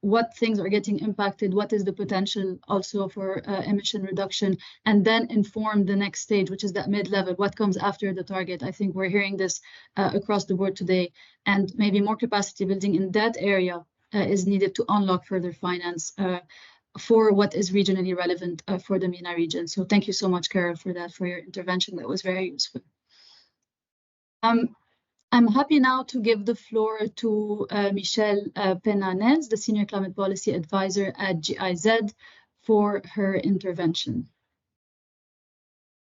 what things are getting impacted, what is the potential also for emission reduction, and then inform the next stage, which is that mid-level, what comes after the target. I think we're hearing this across the board today, and maybe more capacity building in that area is needed to unlock further finance for what is regionally relevant for the MENA region. So thank you so much, Carol, for that, for your intervention. That was very useful. I'm happy now to give the floor to Michelle Penanez, the Senior Climate Policy Advisor at GIZ, for her intervention.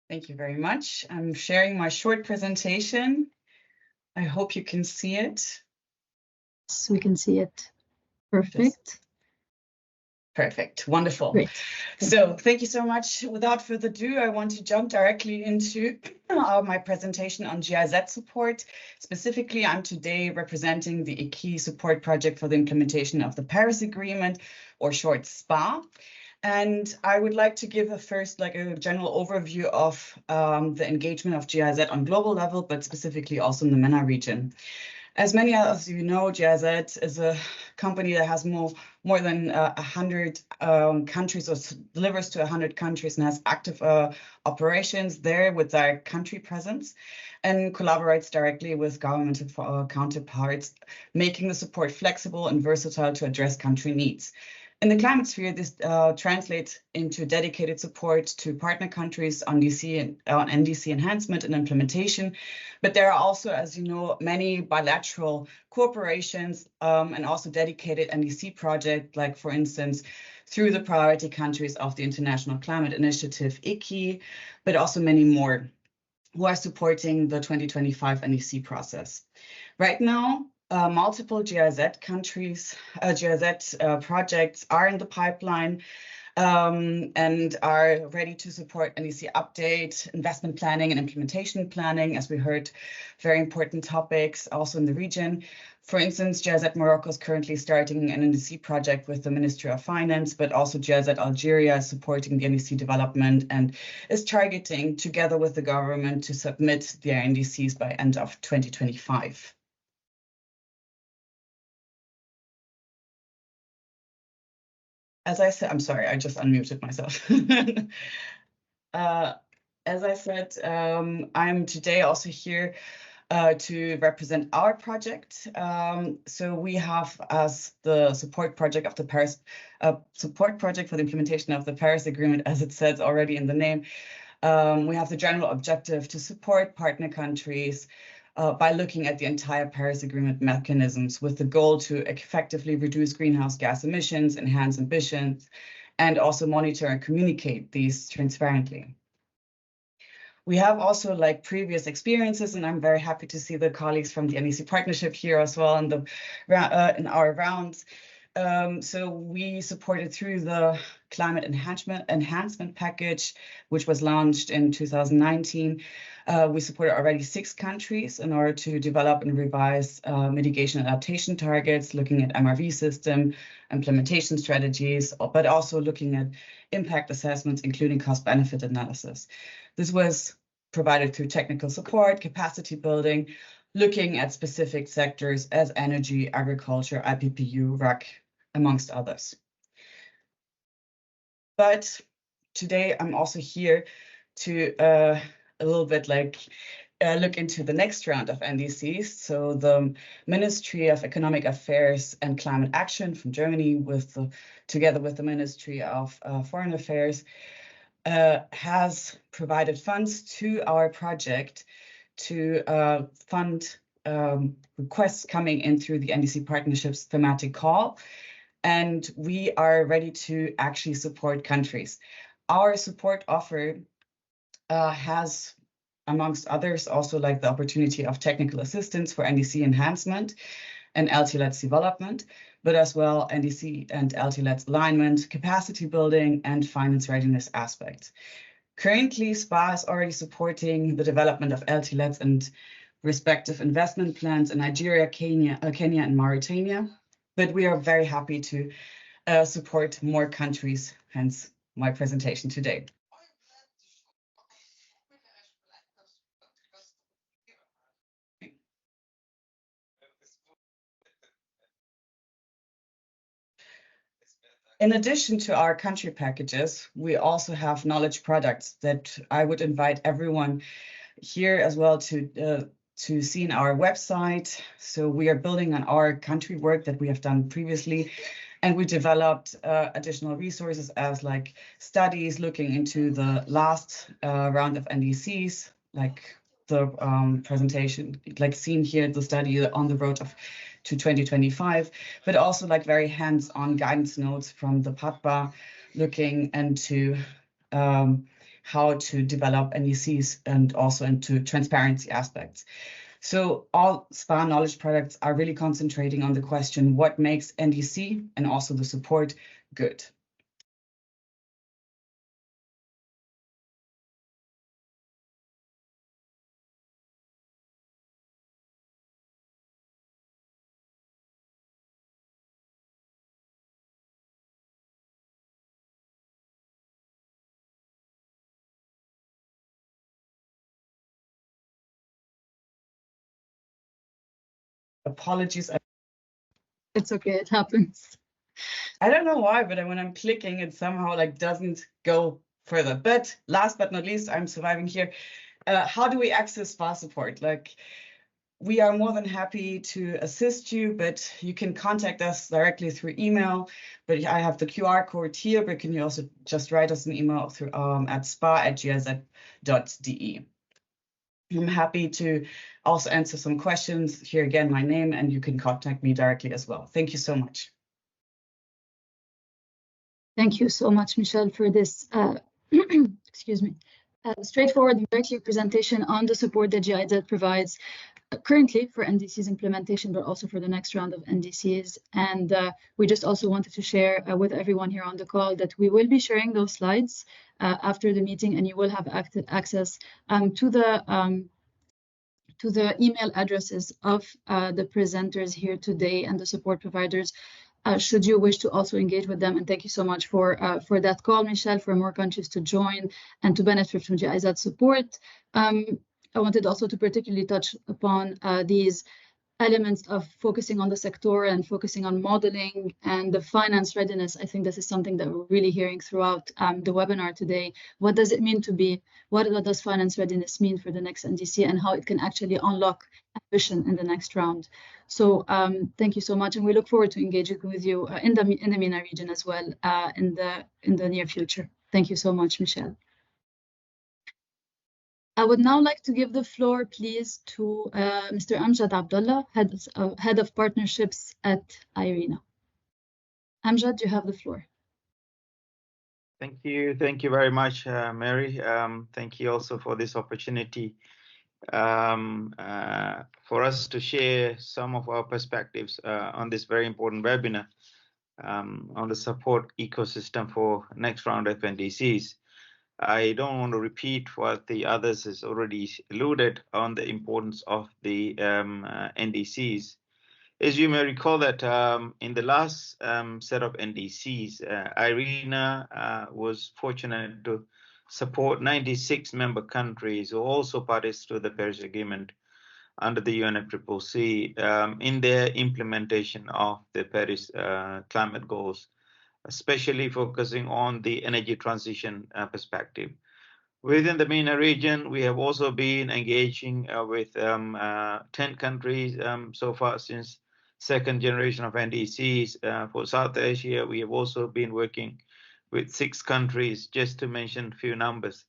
Thank you very much. I'm sharing my short presentation. I hope you can see it. Yes, we can see it. Perfect. Perfect. Wonderful. Great. Thank you so much. Without further ado, I want to jump directly into my presentation on GIZ support. Specifically, I'm today representing the key support project for the implementation of the Paris Agreement, or short SPA. And I would like to give a general overview of the engagement of GIZ on global level, but specifically also in the MENA region. As many of you know, GIZ is a company that has more than 100 countries, or delivers to 100 countries, and has active operations there with their country presence, and collaborates directly with governmental counterparts, making the support flexible and versatile to address country needs. In the climate sphere, this translates into dedicated support to partner countries on NDC enhancement and implementation. But there are also, as you know, many bilateral cooperations and also dedicated NDC projects, like, for instance, through the priority countries of the International Climate Initiative, ICI, but also many more who are supporting the 2025 NDC process. Right now, multiple GIZ projects are in the pipeline and are ready to support NDC update, investment planning, and implementation planning, as we heard, very important topics also in the region. For instance, GIZ Morocco is currently starting an NDC project with the Ministry of Finance, but also GIZ Algeria is supporting the NDC development and is targeting, together with the government, to submit their NDCs by end of 2025. As I said, I'm sorry, I just unmuted myself. As I said, I'm today also here to represent our project. So we have, as the support project of the Paris support project for the implementation of the Paris Agreement, as it says already in the name, we have the general objective to support partner countries by looking at the entire Paris Agreement mechanisms, with the goal to effectively reduce greenhouse gas emissions, enhance ambitions, and also monitor and communicate these transparently. We have also, like, previous experiences, and I'm very happy to see the colleagues from the NDC partnership here as well in our rounds. So we supported through the climate enhancement package, which was launched in 2019. We supported already 6 countries in order to develop and revise mitigation adaptation targets, looking at MRV system, implementation strategies, but also looking at impact assessments, including cost-benefit analysis. This was provided through technical support, capacity building, looking at specific sectors as energy, agriculture, IPPU, RAC, amongst others. But today I'm also here to a little bit look into the next round of NDCs. So the Ministry of Economic Affairs and Climate Action from Germany, together with the Ministry of Foreign Affairs, has provided funds to our project to fund requests coming in through the NDC Partnerships thematic call. And we are ready to actually support countries. Our support offer has, amongst others, also like the opportunity of technical assistance for NDC enhancement and LTLET's development, but as well NDC and LTLET's alignment, capacity building, and finance readiness aspects. Currently, SPA is already supporting the development of LTLETs and respective investment plans in Nigeria, Kenya, and Mauritania. But we are very happy to support more countries, hence my presentation today. In addition to our country packages, we also have knowledge products that I would invite everyone here as well to to see in our website. So we are building on our country work that we have done previously. And we developed additional resources as like studies looking into the last round of NDCs, like the presentation, like seen here, the study on the road to 2025, but also like very hands-on guidance notes from the PATBA looking into how to develop NDCs and also into transparency aspects. So all SPA knowledge products are really concentrating on the question, what makes NDC and also the support good? Apologies. It's okay, it happens. I don't know why, but when I'm clicking, it somehow like doesn't go further. But last but not least, I'm surviving here. How do we access SPA support? Like, we are more than happy to assist you, but you can contact us directly through email. But I have the QR code here, but can you also just write us an email through at spa@giz.de. I'm happy to also answer some questions. Here again, my name, and you can contact me directly as well. Thank you so much. Thank you so much, Michelle, for this excuse me, straightforward and very clear presentation on the support that GIZ provides currently for NDCs implementation, but also for the next round of NDCs. And we just also wanted to share with everyone here on the call that we will be sharing those slides after the meeting, and you will have access to the email addresses of the presenters here today and the support providers, should you wish to also engage with them. And thank you so much for that call, Michelle, for more countries to join and to benefit from GIZ support. I wanted also to particularly touch upon these elements of focusing on the sector and focusing on modeling and the finance readiness. I think this is something that we're really hearing throughout the webinar today. What does it mean to be, what does finance readiness mean for the next NDC, and how it can actually unlock ambition in the next round? So thank you so much, and we look forward to engaging with you in the MENA region as well in the near future. Thank you so much, Michelle. I would now like to give the floor, please, to Mr. Amjad Abdullah, Head of Partnerships at IRENA. Amjad, you have the floor. Thank you very much, Mary. Thank you also for this opportunity for us to share some of our perspectives on this very important webinar on the support ecosystem for next round of NDCs. I don't want to repeat what the others has already alluded on the importance of the NDCs. As you may recall that in the last set of NDCs, IRENA was fortunate to support 96 member countries who also participate to the Paris Agreement under the UNFCCC in their implementation of the Paris climate goals, especially focusing on the energy transition perspective. Within the MENA region, we have also been engaging with 10 countries so far since second generation of NDCs. For South Asia, we have also been working with 6 countries, just to mention a few numbers.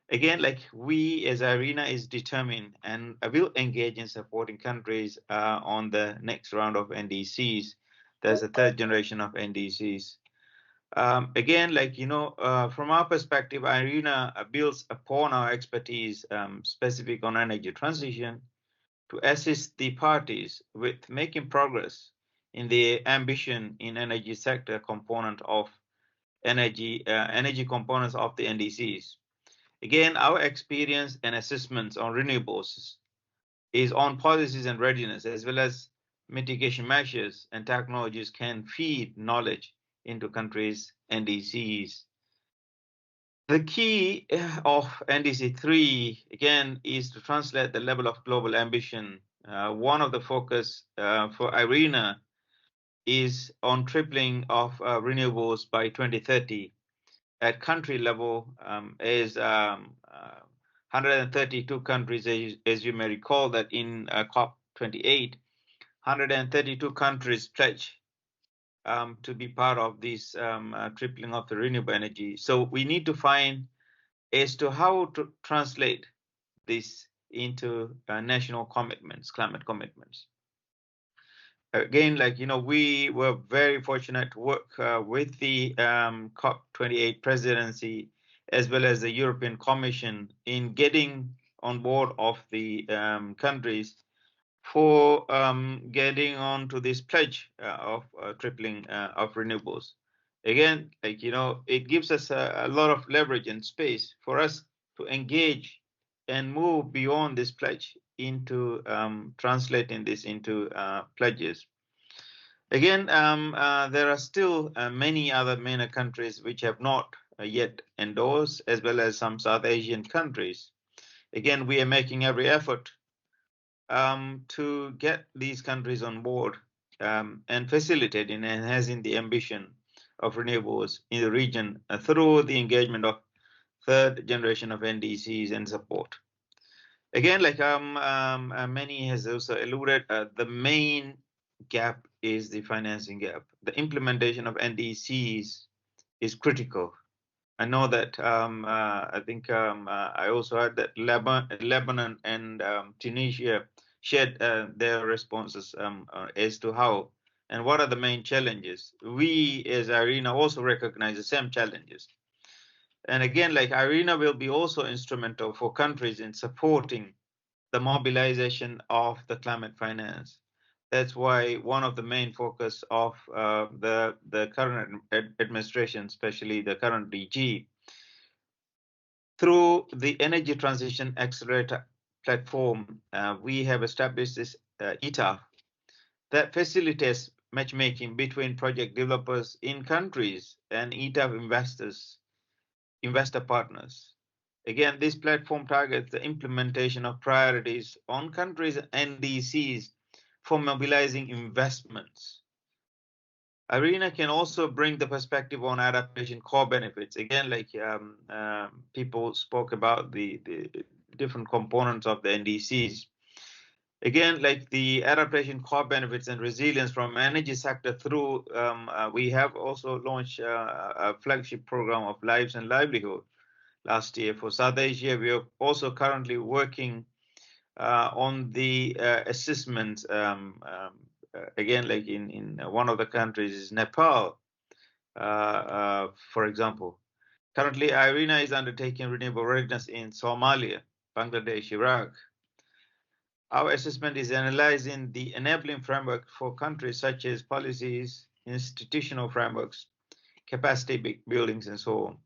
Again, like we as IRENA is determined and will engage in supporting countries on the next round of NDCs. There's a third generation of NDCs. Again, like, you know, from our perspective, IRENA builds upon our expertise specific on energy transition to assist the parties with making progress in the ambition in energy sector component of energy components of the NDCs. Again, our experience and assessments on renewables is on policies and readiness, as well as mitigation measures and technologies can feed knowledge into countries' NDCs. The key of NDC 3, again, is to translate the level of global ambition. One of the focus for IRENA is on tripling of renewables by 2030 at country level, as 132 countries, as you may recall, that in COP28, 132 countries pledge to be part of this tripling of the renewable energy. So we need to find as to how to translate this into national commitments, climate commitments. Again, like, we were very fortunate to work with the COP28 presidency as well as the European Commission in getting on board of the countries for getting on to this pledge of tripling of renewables. Again, like, it gives us a lot of leverage and space for us to engage and move beyond this pledge into translating this into pledges. Again, there are still many other MENA countries which have not yet endorsed, as well as some South Asian countries. Again, we are making every effort to get these countries on board and facilitate in enhancing the ambition of renewables in the region through the engagement of third generation of NDCs and support. Again, like many has also alluded, the main gap is the financing gap. The implementation of NDCs is critical. I know that I think I also heard that Lebanon and Tunisia shared their responses as to how and what are the main challenges. We as IRENA also recognize the same challenges. And again, like IRENA will be also instrumental for countries in supporting the mobilization of the climate finance. That's why one of the main focus of the current administration, especially the current DG, through the Energy Transition Accelerator platform, we have established this ETAF that facilitates matchmaking between project developers in countries and ETAF investor partners. Again, this platform targets the implementation of priorities on countries and NDCs for mobilizing investments. IRENA can also bring the perspective on adaptation core benefits. Again, like people spoke about the different components of the NDCs. Again, like the adaptation core benefits and resilience from energy sector through, we have also launched a flagship program of Lives and Livelihood last year. For South Asia, we are also currently working on the assessment. Again, like in one of the countries is Nepal, for example. Currently, IRENA is undertaking renewable readiness in Somalia, Bangladesh, Iraq. Our assessment is analyzing the enabling framework for countries such as policies, institutional frameworks, capacity buildings, and so on,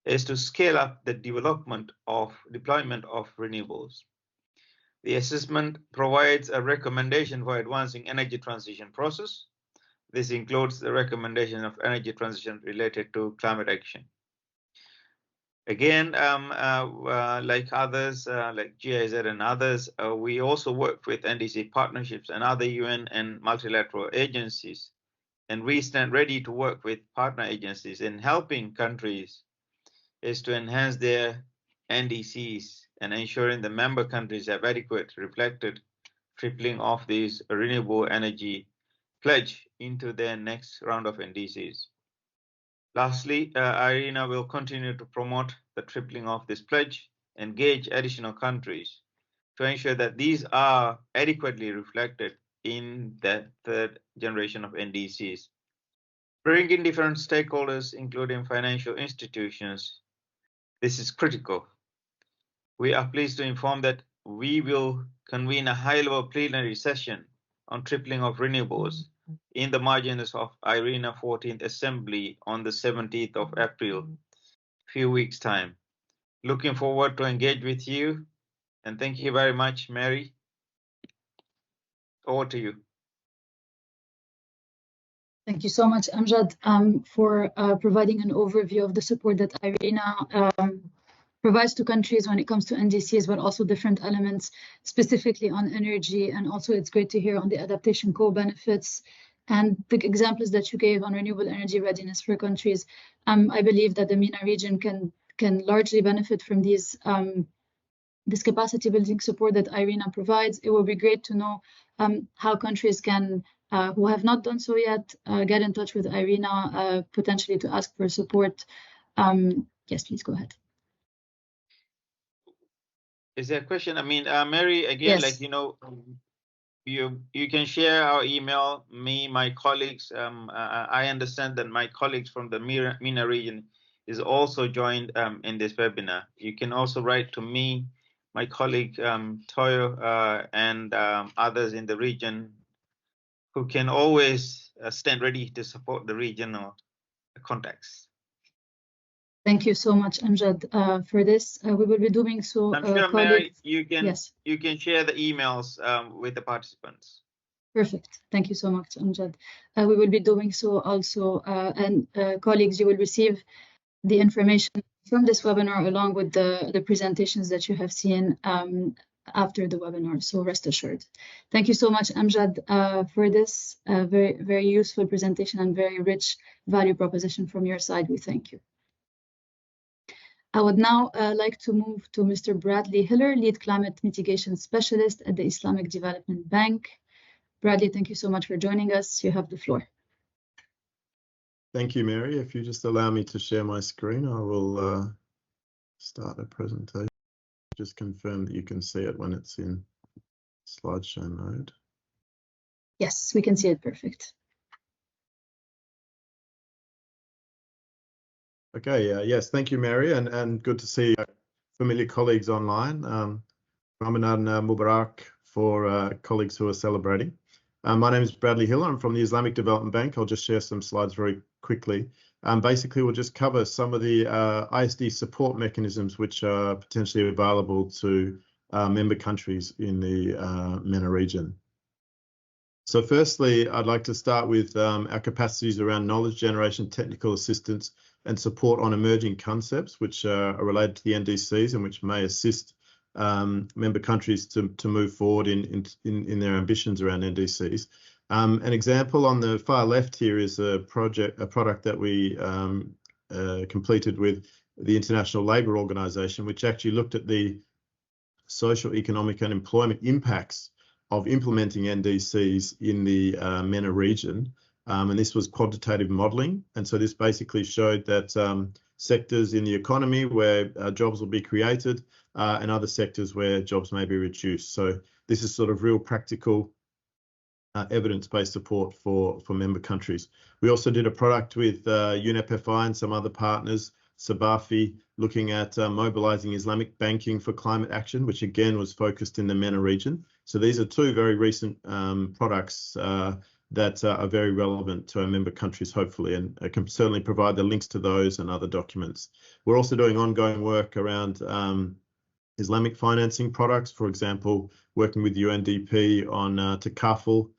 is to scale up the deployment of renewables. The assessment provides a recommendation for advancing energy transition process. This includes the recommendation of energy transition related to climate action. Again, like others, like GIZ and others, we also work with NDC partnerships and other UN and multilateral agencies. And we stand ready to work with partner agencies in helping countries is to enhance their NDCs and ensuring the member countries have adequate reflected tripling of these renewable energy pledge into their next round of NDCs. Lastly, IRENA will continue to promote the tripling of this pledge, engage additional countries to ensure that these are adequately reflected in the third generation of NDCs. Bring in different stakeholders, including financial institutions. This is critical. We are pleased to inform that we will convene a high-level plenary session on tripling of renewables in the margins of IRENA 14th Assembly on the 17th of April, few weeks' time. Looking forward to engage with you, and thank you very much, Mary. Over to you. Thank you so much, Amjad, for providing an overview of the support that IRENA provides to countries when it comes to NDCs, but also different elements specifically on energy. And also it's great to hear on the adaptation co-benefits and the examples that you gave on renewable energy readiness for countries. I believe that the MENA region can largely benefit from these this capacity building support that IRENA provides, it would be great to know how countries can, who have not done so yet, get in touch with IRENA, potentially to ask for support. Yes, please go ahead. Is there a question? I mean, Mary, again, Yes. like, you know, you can share our email, my colleagues. I understand that my colleagues from the MENA region is also joined in this webinar. You can also write to me, my colleague Toyo, and others in the region who can always stand ready to support the regional contacts. Thank you so much, Amjad, for this. We will be doing so. I'm sure, Mary, you can share the emails with the participants. Perfect. Thank you so much, Amjad. We will be doing so also, and colleagues, you will receive the information from this webinar along with the presentations that you have seen after the webinar, so rest assured. Thank you so much, Amjad, for this very, very useful presentation and very rich value proposition from your side. We thank you. I would now like to move to Mr. Bradley Hiller, Lead Climate Mitigation Specialist at the Islamic Development Bank. Bradley, thank you so much for joining us. You have the floor. Thank you, Mary. If you just allow me to share my screen, I will start a presentation. Just confirm that you can see it when it's in slideshow mode. Yes, we can see it perfect. Okay, yes, thank you, Mary, and good to see familiar colleagues online. Ramadan Mubarak for colleagues who are celebrating. My name is Bradley Hill. I'm from the Islamic Development Bank. I'll just share some slides very quickly. Basically, we'll just cover some of the ISD support mechanisms which are potentially available to member countries in the MENA region. So firstly, I'd like to start with our capacities around knowledge generation, technical assistance, and support on emerging concepts which are related to the NDCs and which may assist member countries to move forward in their ambitions around NDCs. An example on the far left here is a product that we completed with the International Labour Organization, which actually looked at the social, economic, and employment impacts of implementing NDCs in the MENA region. And this was quantitative modelling. And so this basically showed that sectors in the economy where jobs will be created and other sectors where jobs may be reduced. So this is sort of real practical evidence-based support for member countries. We also did a product with UNEP-FI and some other partners, Sabafi, looking at mobilising Islamic banking for climate action, which again was focused in the MENA region. So these are two very recent products that are very relevant to our member countries, hopefully, and I can certainly provide the links to those and other documents. We're also doing ongoing work around Islamic financing products, for example, working with UNDP on Takaful,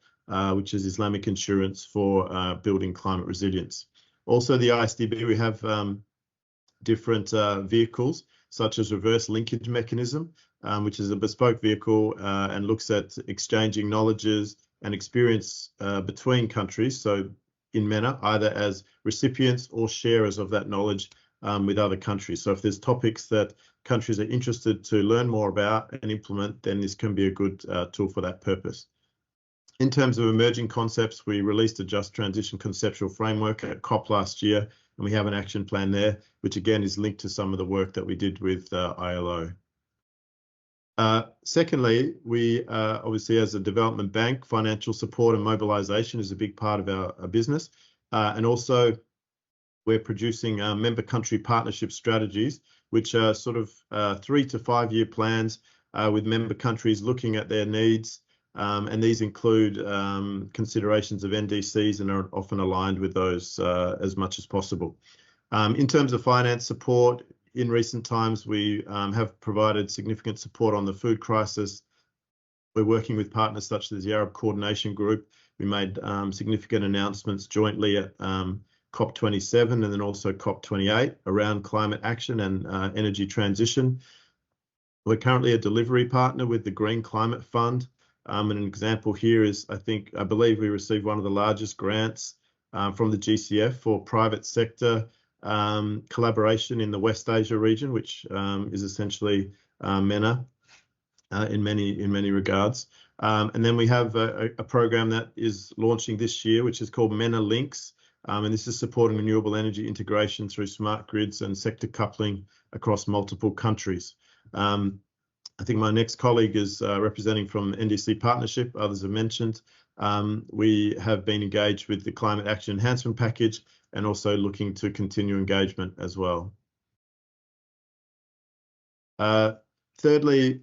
which is Islamic insurance for building climate resilience. Also, the ISDB, we have different vehicles, such as reverse linkage mechanism, which is a bespoke vehicle and looks at exchanging knowledges and experience between countries. So in MENA, either as recipients or sharers of that knowledge with other countries. So if there's topics that countries are interested to learn more about and implement, then this can be a good tool for that purpose. In terms of emerging concepts, we released a Just Transition Conceptual Framework at COP last year, and we have an action plan there, which again is linked to some of the work that we did with ILO. Secondly, we obviously, as a development bank, financial support and mobilisation is a big part of our business. And also, we're producing member country partnership strategies, which are sort of 3 to 5 year plans with member countries looking at their needs. And these include considerations of NDCs and are often aligned with those as much as possible. In terms of finance support, in recent times, we have provided significant support on the food crisis. We're working with partners such as the Arab Coordination Group. We made significant announcements jointly at COP27 and then also COP28 around climate action and energy transition. We're currently a delivery partner with the Green Climate Fund. And an example here is, I believe we received one of the largest grants from the GCF for private sector collaboration in the West Asia region, which is essentially MENA, in many regards. And then we have a program that is launching this year, which is called MENA Links. And this is supporting renewable energy integration through smart grids and sector coupling across multiple countries. I think my next colleague is representing from NDC Partnership, others have mentioned. We have been engaged with the Climate Action Enhancement Package and also looking to continue engagement as well. Thirdly,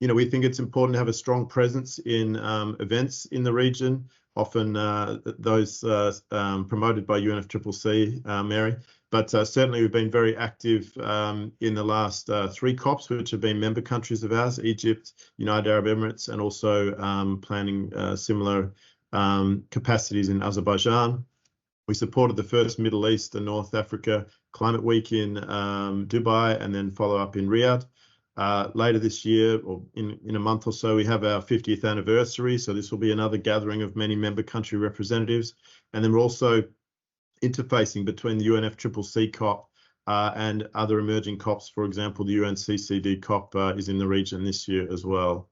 we think it's important to have a strong presence in events in the region, often those promoted by UNFCCC, Mary. But certainly we've been very active in the last 3 COPs, which have been member countries of ours, Egypt, United Arab Emirates, and also planning similar capacities in Azerbaijan. We supported the first Middle East and North Africa Climate Week in Dubai, and then follow up in Riyadh. Later this year, or in a month or so, we have our 50th anniversary. So this will be another gathering of many member country representatives. And then we're also interfacing between the UNFCCC COP and other emerging COPs. For example, the UNCCD COP is in the region this year as well.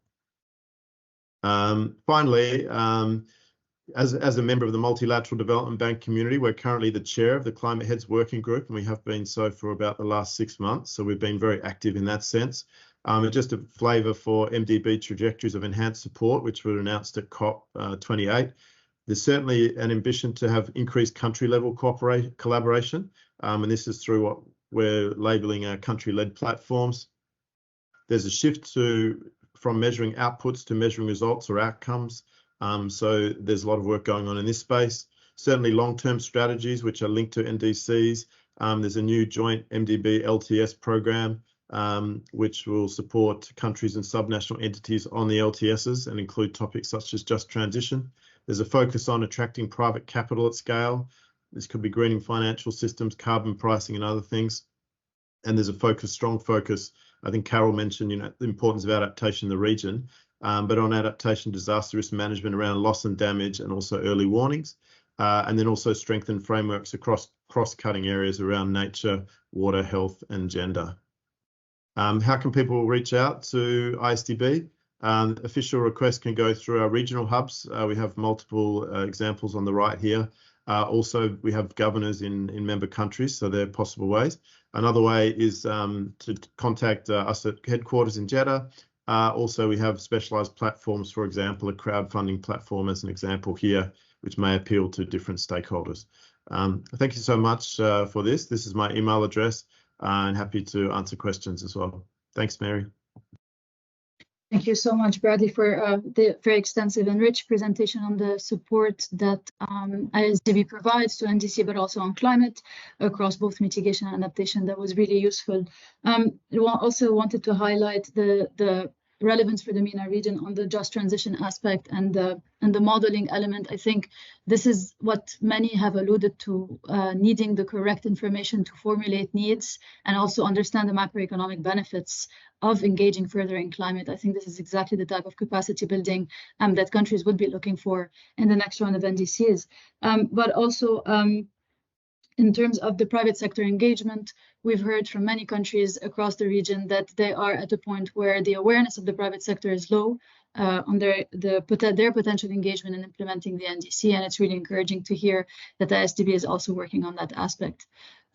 Finally, as a member of the Multilateral Development Bank community, we're currently the chair of the Climate Heads Working Group, and we have been so for about the last 6 months. So we've been very active in that sense. And just a flavour for MDB trajectories of enhanced support, which were announced at COP 28. There's certainly an ambition to have increased country-level collaboration, and this is through what we're labelling country-led platforms. There's a shift from measuring outputs to measuring results or outcomes. So there's a lot of work going on in this space. Certainly long-term strategies which are linked to NDCs. There's a new joint MDB LTS program which will support countries and subnational entities on the LTSs and include topics such as just transition. There's a focus on attracting private capital at scale. This could be greening financial systems, carbon pricing and other things. And there's a strong focus, I think Carol mentioned, the importance of adaptation in the region, but on adaptation, disaster risk management around loss and damage and also early warnings. And then also strengthen frameworks across cross-cutting areas around nature, water, health and gender. How can people reach out to ISDB? Official requests can go through our regional hubs. We have multiple examples on the right here. Also, we have governors in member countries, so there are possible ways. Another way is to contact us at headquarters in Jeddah. Also, we have specialised platforms, for example, a crowdfunding platform as an example here, which may appeal to different stakeholders. Thank you so much for this. This is my email address and happy to answer questions as well. Thanks, Mary. Thank you so much, Bradley, for the very extensive and rich presentation on the support that ISDB provides to NDC, but also on climate across both mitigation and adaptation. That was really useful. I also wanted to highlight the relevance for the MENA region on the just transition aspect and the modeling element. I think this is what many have alluded to, needing the correct information to formulate needs and also understand the macroeconomic benefits of engaging further in climate. I think this is exactly the type of capacity building that countries would be looking for in the next round of NDCs. But also in terms of the private sector engagement, we've heard from many countries across the region that they are at a point where the awareness of the private sector is low on their potential engagement in implementing the NDC, and it's really encouraging to hear that the ISDB is also working on that aspect.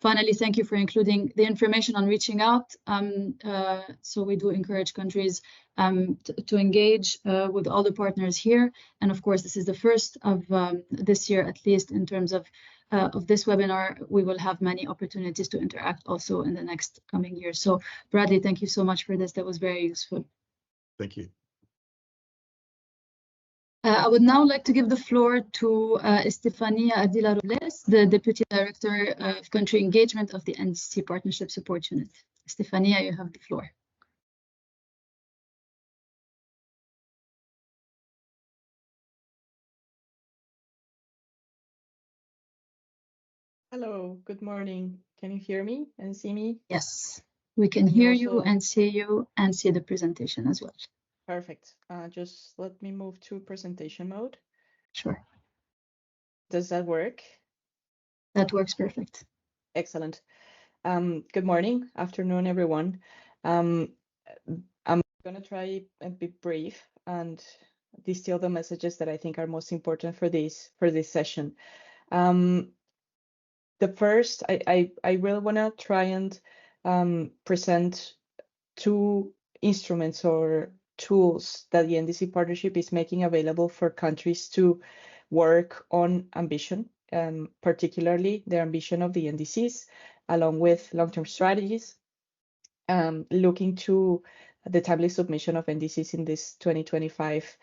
Finally, thank you for including the information on reaching out. So we do encourage countries to engage with all the partners here. And of course, this is the first of this year, at least in terms of this webinar. We will have many opportunities to interact also in the next coming years. So Bradley, thank you so much for this. That was very useful. Thank you. I would now like to give the floor to Estefania Avila-Robles, the Deputy Director of Country Engagement of the NDC Partnership Support Unit. Estefania, you have the floor. Hello, good morning. Can you hear me and see me? Yes, we can hear you and see the presentation as well. Perfect. Just let me move to presentation mode. Sure. Does that work? That works perfect. Excellent. Good morning, afternoon, everyone. I'm going to try and be brief and distill the messages that I think are most important for this session. The first, I really want to try and present two instruments or tools that the NDC partnership is making available for countries to work on ambition, particularly the ambition of the NDCs, along with long-term strategies, looking to the timely submission of NDCs in this 2025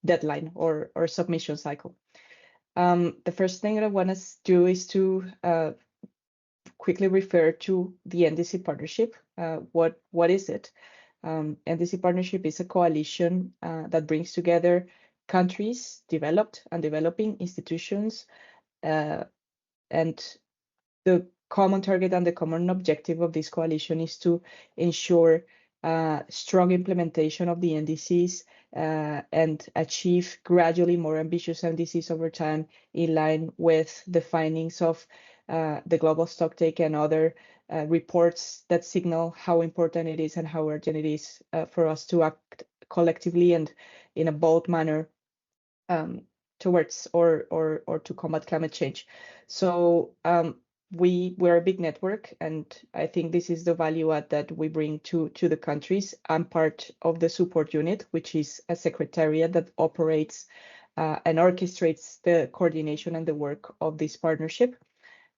deadline or submission cycle. The first thing that I want to do is to quickly refer to the NDC partnership. What is it? NDC partnership is a coalition that brings together countries, developed and developing institutions, and the common target and the common objective of this coalition is to ensure strong implementation of the NDCs and achieve gradually more ambitious NDCs over time in line with the findings of the global stocktake and other reports that signal how important it is and how urgent it is for us to act collectively and in a bold manner towards or to combat climate change. So we're a big network, and I think this is the value add that we bring to the countries. I'm part of the support unit, which is a secretariat that operates and orchestrates the coordination and the work of this partnership.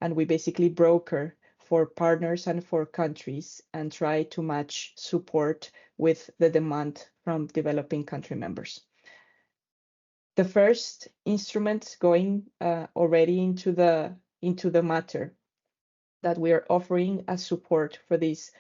And we basically broker for partners and for countries and try to match support with the demand from developing country members. The first instrument going already into the matter that we are offering as support for this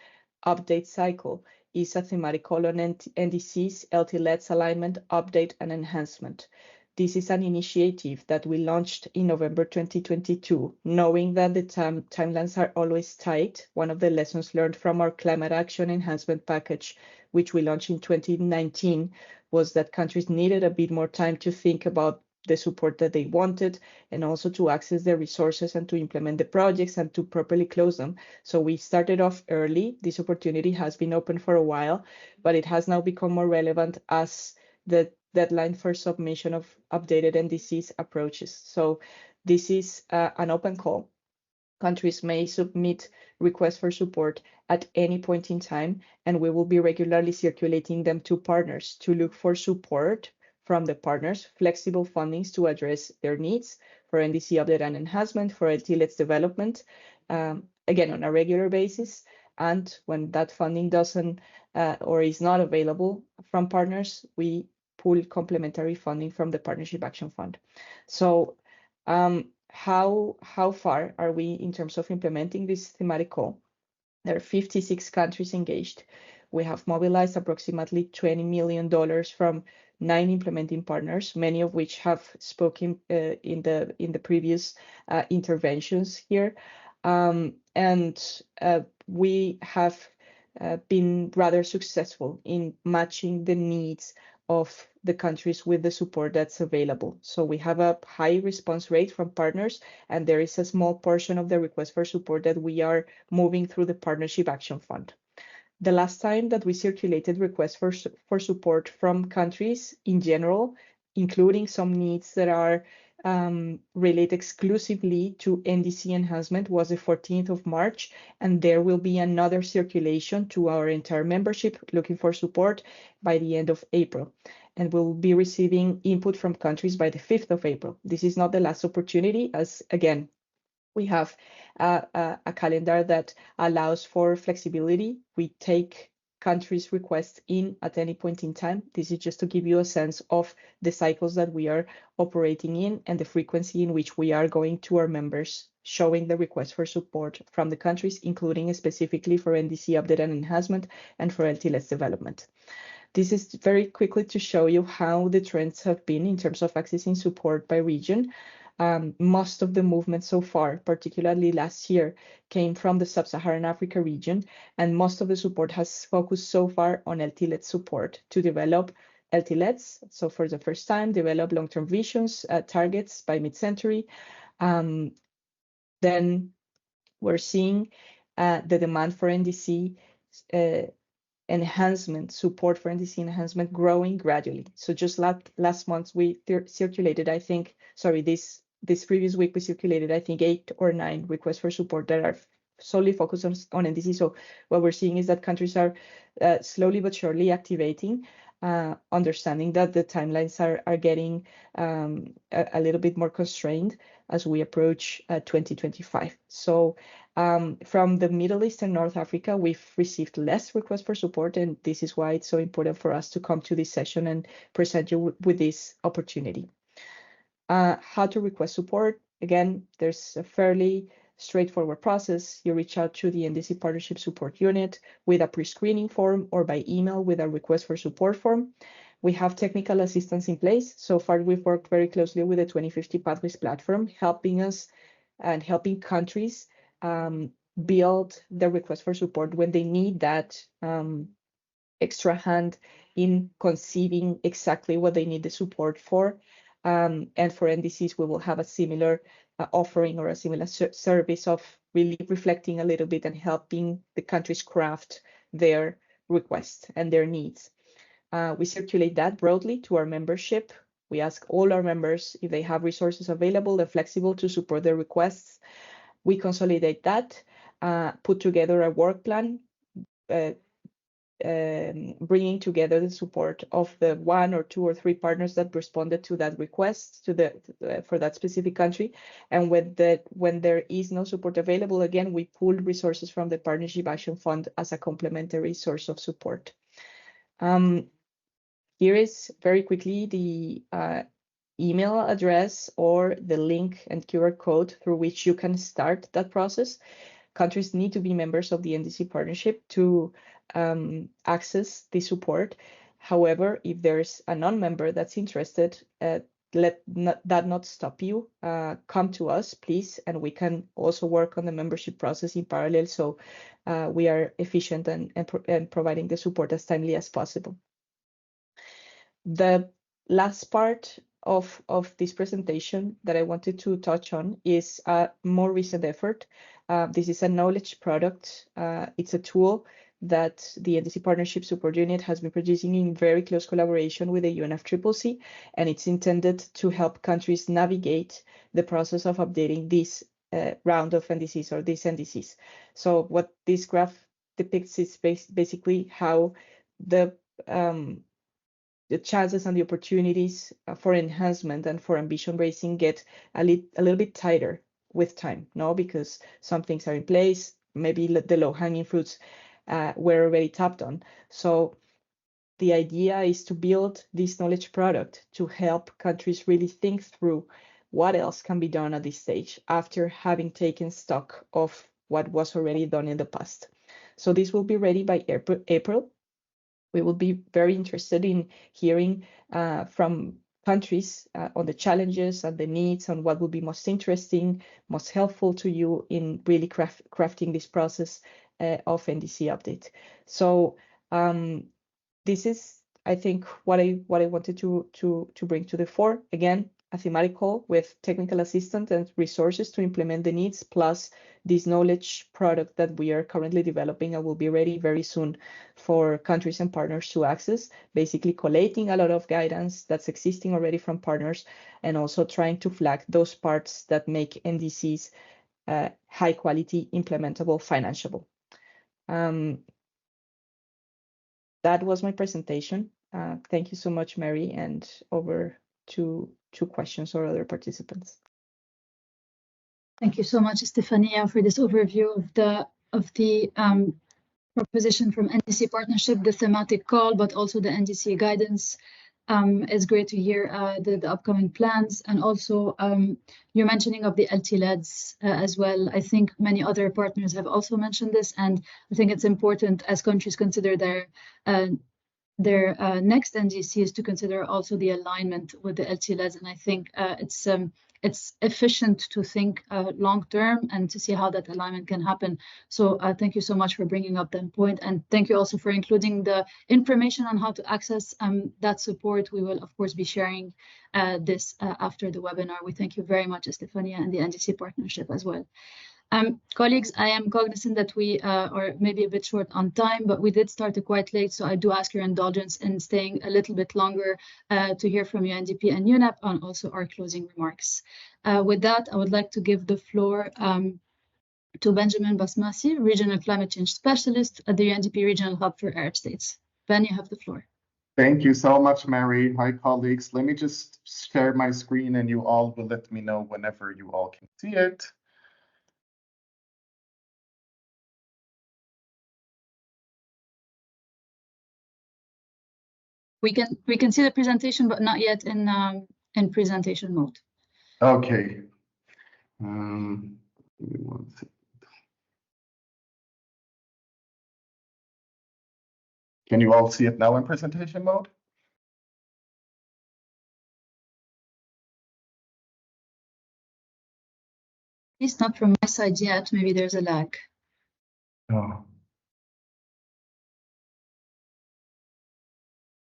update cycle is a thematic call on NDCs, LT-LEDs alignment, update, and enhancement. This is an initiative that we launched in November 2022, knowing that the timelines are always tight. One of the lessons learned from our climate action enhancement package, which we launched in 2019, was that countries needed a bit more time to think about the support that they wanted, and also to access the resources and to implement the projects and to properly close them. So we started off early. This opportunity has been open for a while, but it has now become more relevant as the deadline for submission of updated NDCs approaches. So this is an open call. Countries may submit requests for support at any point in time, and we will be regularly circulating them to partners to look for support from the partners, flexible fundings to address their needs for NDC update and enhancement, for LT-LEDs development, again, on a regular basis. And when that funding doesn't or is not available from partners, we pull complementary funding from the Partnership Action Fund. So how far are we in terms of implementing this thematic call? There are 56 countries engaged. We have mobilized approximately $20 million from 9 implementing partners, many of which have spoken in the previous interventions here. And we have been rather successful in matching the needs of the countries with the support that's available. So we have a high response rate from partners, and there is a small portion of the request for support that we are moving through the Partnership Action Fund. The last time that we circulated requests for support from countries in general, including some needs that are related exclusively to NDC enhancement, was the 14th of March, and there will be another circulation to our entire membership looking for support by the end of April. And we'll be receiving input from countries by the 5th of April. This is not the last opportunity, as again, we have a calendar that allows for flexibility. We take countries' requests in at any point in time. This is just to give you a sense of the cycles that we are operating in and the frequency in which we are going to our members, showing the request for support from the countries, including specifically for NDC update and enhancement and for LT-LEDs development. This is very quickly to show you how the trends have been in terms of accessing support by region. Most of the movement so far, particularly last year, came from the Sub-Saharan Africa region, and most of the support has focused so far on LT-LED support to develop LT-LEDs. So for the first time, develop long-term visions, targets by mid-century. Then we're seeing the demand for NDC enhancement, support for NDC enhancement growing gradually. So just last month we circulated, I think, sorry, this previous week we circulated, I think, 8 or 9 requests for support that are solely focused on NDC. So what we're seeing is that countries are slowly but surely activating, understanding that the timelines are getting a little bit more constrained as we approach 2025. So from the Middle East and North Africa, we've received less requests for support, and this is why it's so important for us to come to this session and present you with this opportunity. How to request support? Again, there's a fairly straightforward process. You reach out to the NDC Partnership Support Unit with a pre-screening form or by email with a request for support form. We have technical assistance in place. So far, we've worked very closely with the 2050 Pathways platform, helping us and helping countries build the request for support when they need that extra hand in conceiving exactly what they need the support for. And for NDCs, we will have a similar offering or a similar service of really reflecting a little bit and helping the countries craft their requests and their needs. We circulate that broadly to our membership. We ask all our members if they have resources available and flexible to support their requests. We consolidate that, put together a work plan, bringing together the support of the 1 or 2 or 3 partners that responded to that request for that specific country. And when there is no support available, again, we pull resources from the Partnership Action Fund as a complementary source of support. Here is very quickly the email address or the link and QR code through which you can start that process. Countries need to be members of the NDC partnership to access the support. However, if there's a non-member that's interested, let that not stop you. Come to us, please, and we can also work on the membership process in parallel, so we are efficient and providing the support as timely as possible. The last part of this presentation that I wanted to touch on is a more recent effort. This is a knowledge product. It's a tool that the NDC Partnership Support Unit has been producing in very close collaboration with the UNFCCC, and it's intended to help countries navigate the process of updating this round of NDCs or these NDCs. So what this graph depicts is basically how the chances and the opportunities for enhancement and for ambition raising get a little bit tighter with time, no? Because some things are in place, maybe the low-hanging fruits were already tapped on. So the idea is to build this knowledge product to help countries really think through what else can be done at this stage after having taken stock of what was already done in the past. So this will be ready by April. We will be very interested in hearing from countries on the challenges and the needs, on what will be most interesting, most helpful to you in really crafting this process of NDC update. So this is, I think, what I wanted to bring to the fore. Again, a thematic call with technical assistance and resources to implement the needs, plus this knowledge product that we are currently developing and will be ready very soon for countries and partners to access, basically collating a lot of guidance that's existing already from partners and also trying to flag those parts that make NDCs high quality, implementable, financeable. That was my presentation. Thank you so much, Mary, and over to questions or other participants. Thank you so much, Estefania, for this overview of the proposition from NDC Partnership, the thematic call, but also the NDC guidance. It's great to hear the upcoming plans, and also your mentioning of the LT-LEDs as well. I think many other partners have also mentioned this, and I think it's important as countries consider their next NDCs to consider also the alignment with the LT-LEDs, and I think it's efficient to think long term and to see how that alignment can happen. So thank you so much for bringing up that point, and thank you also for including the information on how to access that support. We will of course be sharing this after the webinar. We thank you very much, Estefania, and the NDC Partnership as well. Colleagues, I am cognizant that we are maybe a bit short on time, but we did start quite late, so I do ask your indulgence in staying a little bit longer to hear from UNDP and UNEP and also our closing remarks. With that, I would like to give the floor to Benjamin Basmasi, Regional Climate Change Specialist at the UNDP Regional Hub for Arab States. Ben, you have the floor. Thank you so much, Mary. Hi, colleagues. Let me just share my screen and you all will let me know whenever you all can see it. We can see the presentation, but not yet in presentation mode. Okay. Give me 1 second. Can you all see it now in presentation mode? It's not from my side yet. Maybe there's a lag. Oh.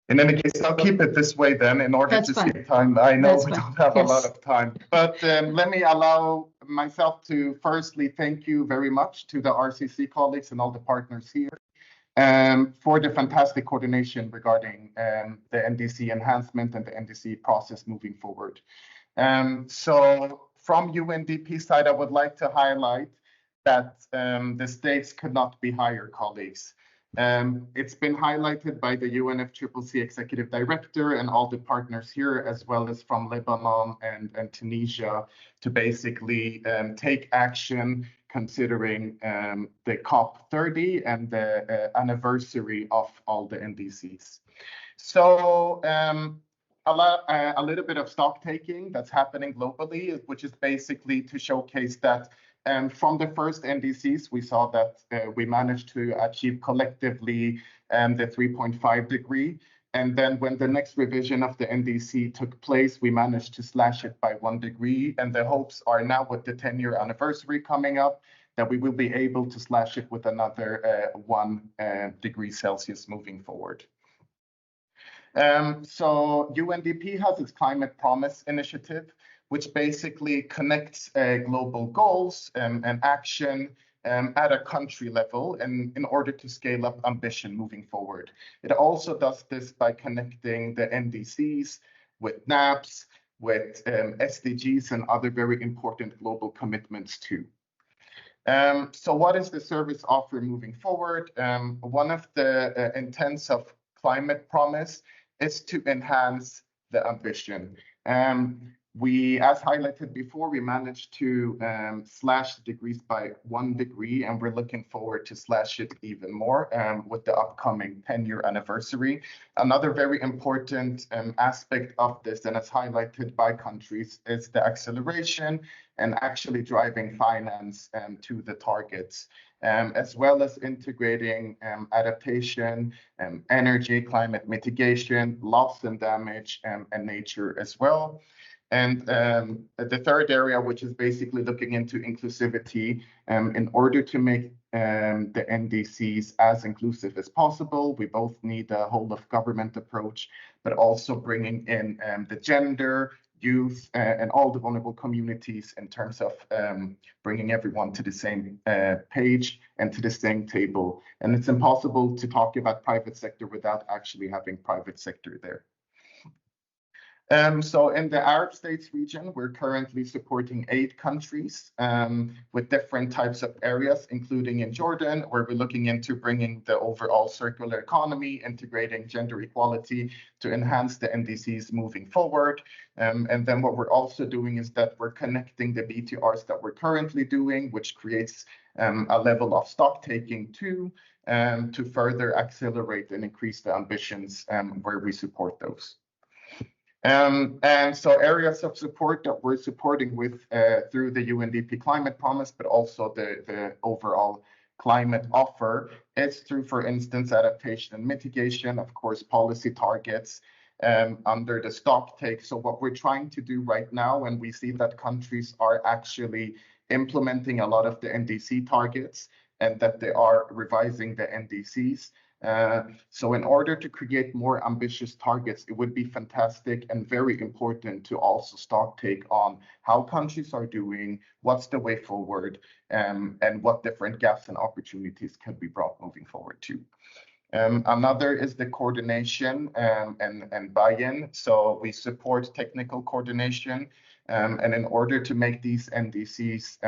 In any case, I'll keep it this way then in order to save time. I know we don't have a lot of time, but let me allow myself to firstly thank you very much to the RCC colleagues and all the partners here for the fantastic coordination regarding the NDC enhancement and the NDC process moving forward. So from UNDP side, I would like to highlight that the stakes could not be higher, colleagues. It's been highlighted by the UNFCCC Executive Director and all the partners here, as well as from Lebanon and Tunisia, to basically take action considering the COP30 and the anniversary of all the NDCs. So a little bit of stock taking that's happening globally, which is basically to showcase that from the first NDCs, we saw that we managed to achieve collectively the 3.5 degree. And then when the next revision of the NDC took place, we managed to slash it by 1 degree. And the hopes are now with the 10-year anniversary coming up, that we will be able to slash it with another 1 degree Celsius moving forward. So UNDP has its Climate Promise initiative, which basically connects global goals and action at a country level and in order to scale up ambition moving forward. It also does this by connecting the NDCs with NAPs, with SDGs and other very important global commitments too. So what is the service offer moving forward? One of the intents of Climate Promise is to enhance the ambition. We, as highlighted before, we managed to slash the degrees by 1 degree, and we're looking forward to slash it even more with the upcoming 10-year anniversary. Another very important aspect of this, and as highlighted by countries, is the acceleration and actually driving finance to the targets, as well as integrating adaptation, energy, climate mitigation, loss and damage, and nature as well. And the third area, which is basically looking into inclusivity, in order to make the NDCs as inclusive as possible, we both need a whole of government approach, but also bringing in the gender, youth, and all the vulnerable communities in terms of bringing everyone to the same page and to the same table. And it's impossible to talk about private sector without actually having private sector there. So in the Arab States region, we're currently supporting 8 countries with different types of areas, including in Jordan, where we're looking into bringing the overall circular economy, integrating gender equality to enhance the NDCs moving forward. And then what we're also doing is that we're connecting the BTRs that we're currently doing, which creates a level of stock taking too, to further accelerate and increase the ambitions where we support those. And so areas of support that we're supporting with through the UNDP Climate Promise, but also the overall climate offer is through, for instance, adaptation and mitigation, of course, policy targets under the stock take. So what we're trying to do right now, when we see that countries are actually implementing a lot of the NDC targets and that they are revising the NDCs, So in order to create more ambitious targets, it would be fantastic and very important to also stock take on how countries are doing, what's the way forward, and what different gaps and opportunities can be brought moving forward too. Another is the coordination and buy-in. So we support technical coordination, and in order to make these NDCs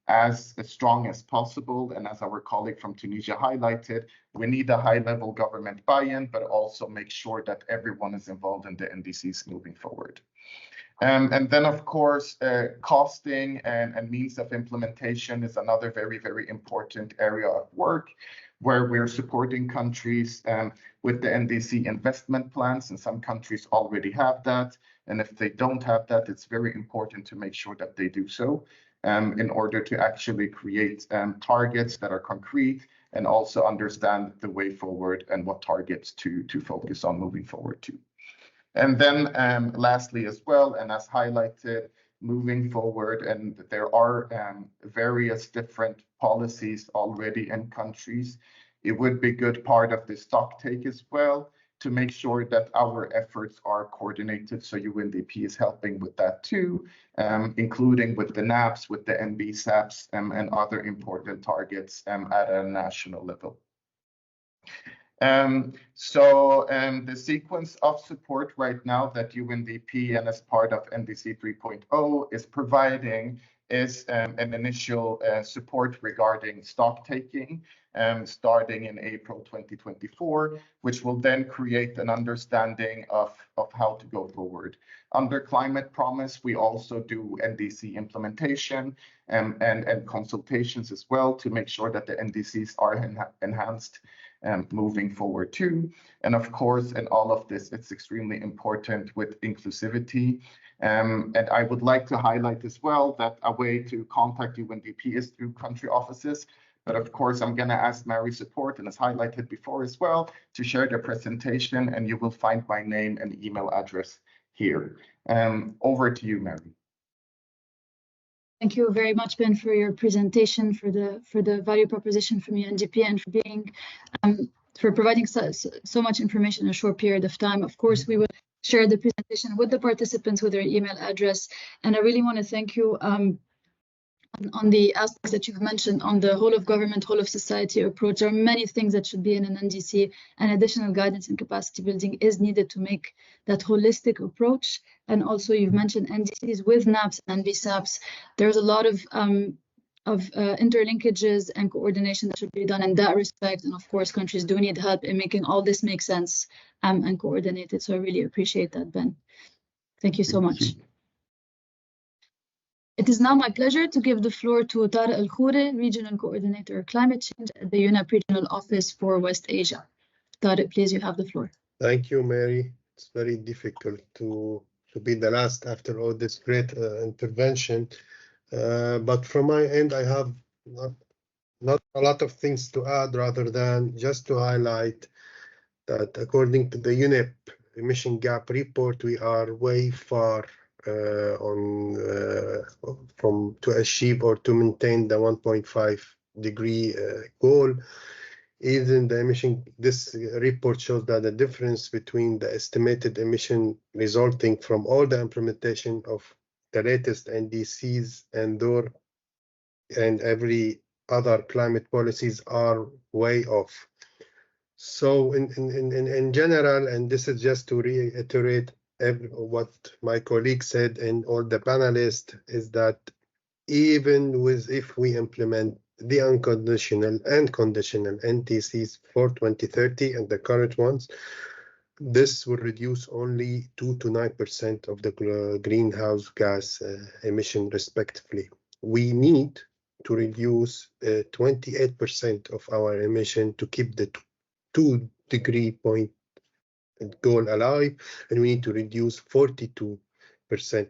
as strong as possible, and as our colleague from Tunisia highlighted, we need a high-level government buy-in, but also make sure that everyone is involved in the NDCs moving forward. And then, of course, costing and means of implementation is another very, very important area of work, where we're supporting countries with the NDC investment plans, and some countries already have that. And if they don't have that, it's very important to make sure that they do so in order to actually create targets that are concrete and also understand the way forward and what targets to focus on moving forward to. And then lastly as well, and as highlighted, moving forward, and there are various different policies already in countries, it would be good part of the stock take as well to make sure that our efforts are coordinated. So UNDP is helping with that too, including with the NAPs, with the NBSAPs, and other important targets at a national level. The sequence of support right now that UNDP and as part of NDC 3.0 is providing is an initial support regarding stock taking, starting in April 2024, which will then create an understanding of how to go forward. Under Climate Promise, we also do NDC implementation and consultations as well to make sure that the NDCs are enhanced moving forward too. And of course, in all of this, it's extremely important with inclusivity. And I would like to highlight as well that a way to contact UNDP is through country offices. But of course, I'm going to ask Mary's support, and as highlighted before as well, to share the presentation, and you will find my name and email address here. Over to you, Mary. Thank you very much, Ben, for your presentation, for the value proposition from UNDP, and for being for providing so much information in a short period of time. Of course, we will share the presentation with the participants with their email address, and I really want to thank you on the aspects that you've mentioned on the whole of government, whole of society approach. There are many things that should be in an NDC, and additional guidance and capacity building is needed to make that holistic approach. And also, you've mentioned NDCs with NAPs and NBSAPs. There's a lot of interlinkages and coordination that should be done in that respect. And of course, countries do need help in making all this make sense and coordinated. So I really appreciate that, Ben. Thank you so much. It is now my pleasure to give the floor to Tara Al Khouri, Regional Coordinator of Climate Change at the UNEP Regional Office for West Asia. Tara, please, you have the floor. Thank you, Mary. It's very difficult to be the last after all this great intervention. But from my end, I have not a lot of things to add, rather than just to highlight that according to the UNEP emission gap report, we are way far from to achieve or to maintain the 1.5 degree goal. Even the emission, this report shows that the difference between the estimated emission resulting from all the implementation of the latest NDCs and every other climate policies are way off. So in general, and this is just to reiterate what my colleague said and all the panelists, is that even if we implement the unconditional and conditional NDCs for 2030 and the current ones, this will reduce only 2 to 9% of the greenhouse gas emission respectively. We need to reduce 28% of our emission to keep the 2 degree point goal alive, and we need to reduce 42%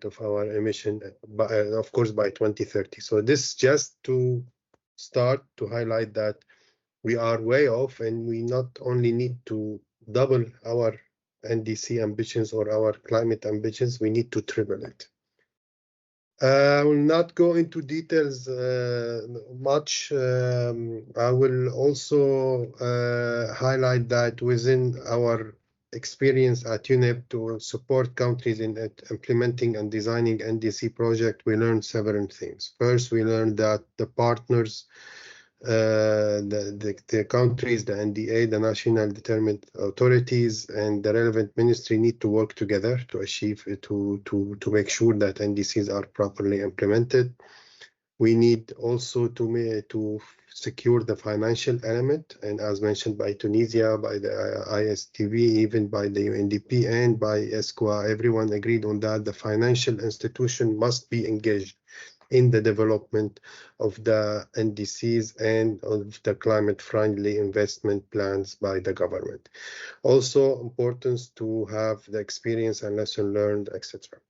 of our emission, of course, by 2030. So this just to start to highlight that we are way off, and we not only need to double our NDC ambitions or our climate ambitions, we need to triple it. I will not go into details much. I will also highlight that within our experience at UNEP to support countries in implementing and designing NDC project, we learned several things. First, we learned that the partners, the countries, the NDA, the national determined authorities, and the relevant ministry need to work together to achieve to make sure that NDCs are properly implemented. We need also to secure the financial element, and as mentioned by Tunisia, by the ISTV, even by the UNDP and by ESCWA, everyone agreed on that. The financial institution must be engaged in the development of the NDCs and of the climate-friendly investment plans by the government. Also, importance to have the experience and lesson learned, etc.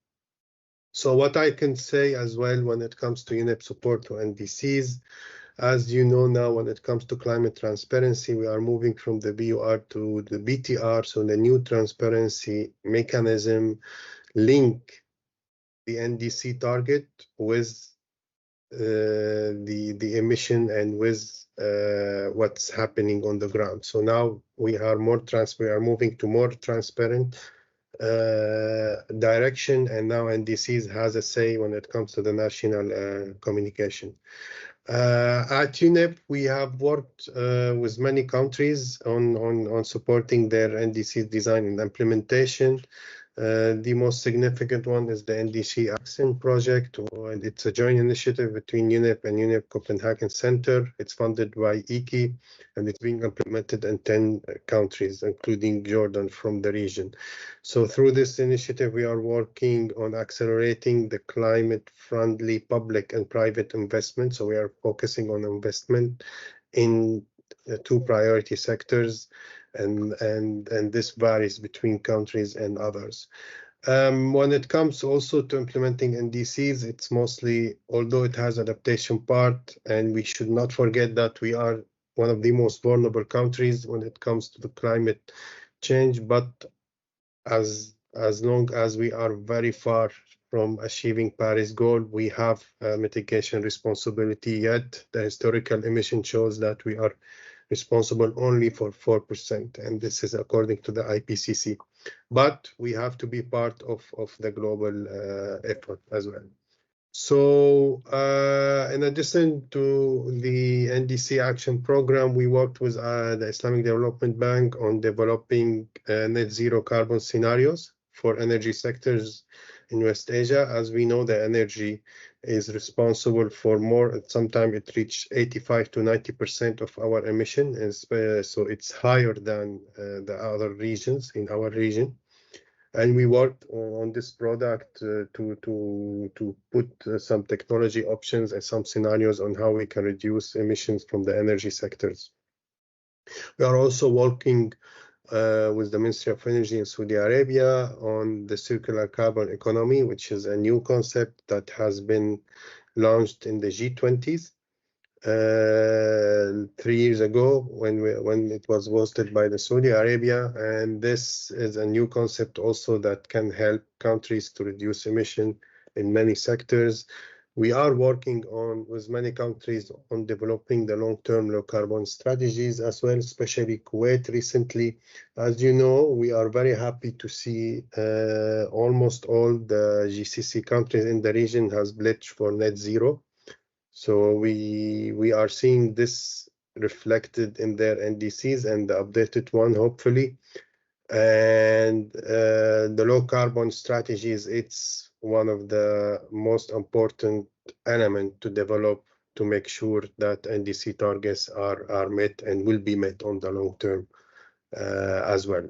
So what I can say as well when it comes to UNEP support to NDCs, as you know now, when it comes to climate transparency, we are moving from the BUR to the BTR, so the new transparency mechanism link the NDC target with the emission and with what's happening on the ground. So now we are moving to more transparent direction, and now NDCs has a say when it comes to the national communication. At UNEP, we have worked with many countries on supporting their NDC design and implementation. The most significant one is the NDC Action Project, and it's a joint initiative between UNEP and UNEP Copenhagen Center. It's funded by IKI, and it's being implemented in 10 countries, including Jordan from the region. So through this initiative, we are working on accelerating the climate-friendly public and private investment. So we are focusing on investment in two priority sectors, and this varies between countries and others. When it comes also to implementing NDCs, it's mostly, although it has adaptation part, and we should not forget that we are one of the most vulnerable countries when it comes to the climate change, but as long as we are very far from achieving Paris goal, we have mitigation responsibility, yet the historical emission shows that we are responsible only for 4%, and this is according to the IPCC. But we have to be part of the global effort as well. So in addition to the NDC action program, we worked with the Islamic Development Bank on developing net zero carbon scenarios for energy sectors in West Asia. As we know, the energy is responsible for more, sometimes it reached 85 to 90% of our emission, so it's higher than the other regions in our region. And we worked on this product to put some technology options and some scenarios on how we can reduce emissions from the energy sectors. We are also working with the Ministry of Energy in Saudi Arabia on the circular carbon economy, which is a new concept that has been launched in the G20s 3 years ago when it was hosted by the Saudi Arabia, and this is a new concept also that can help countries to reduce emission in many sectors. We are working with many countries on developing the long-term low carbon strategies as well, especially Kuwait recently. As you know, we are very happy to see almost all the GCC countries in the region has pledged for net zero. So we are seeing this reflected in their NDCs and the updated one, hopefully. And the low carbon strategies, it's one of the most important elements to develop to make sure that NDC targets are met and will be met on the long term as well.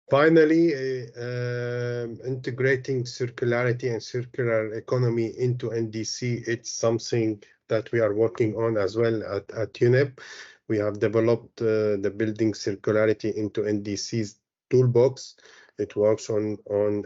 Finally, integrating circularity and circular economy into NDC, it's something that we are working on as well at UNEP. We have developed the building circularity into NDC's toolbox, It works on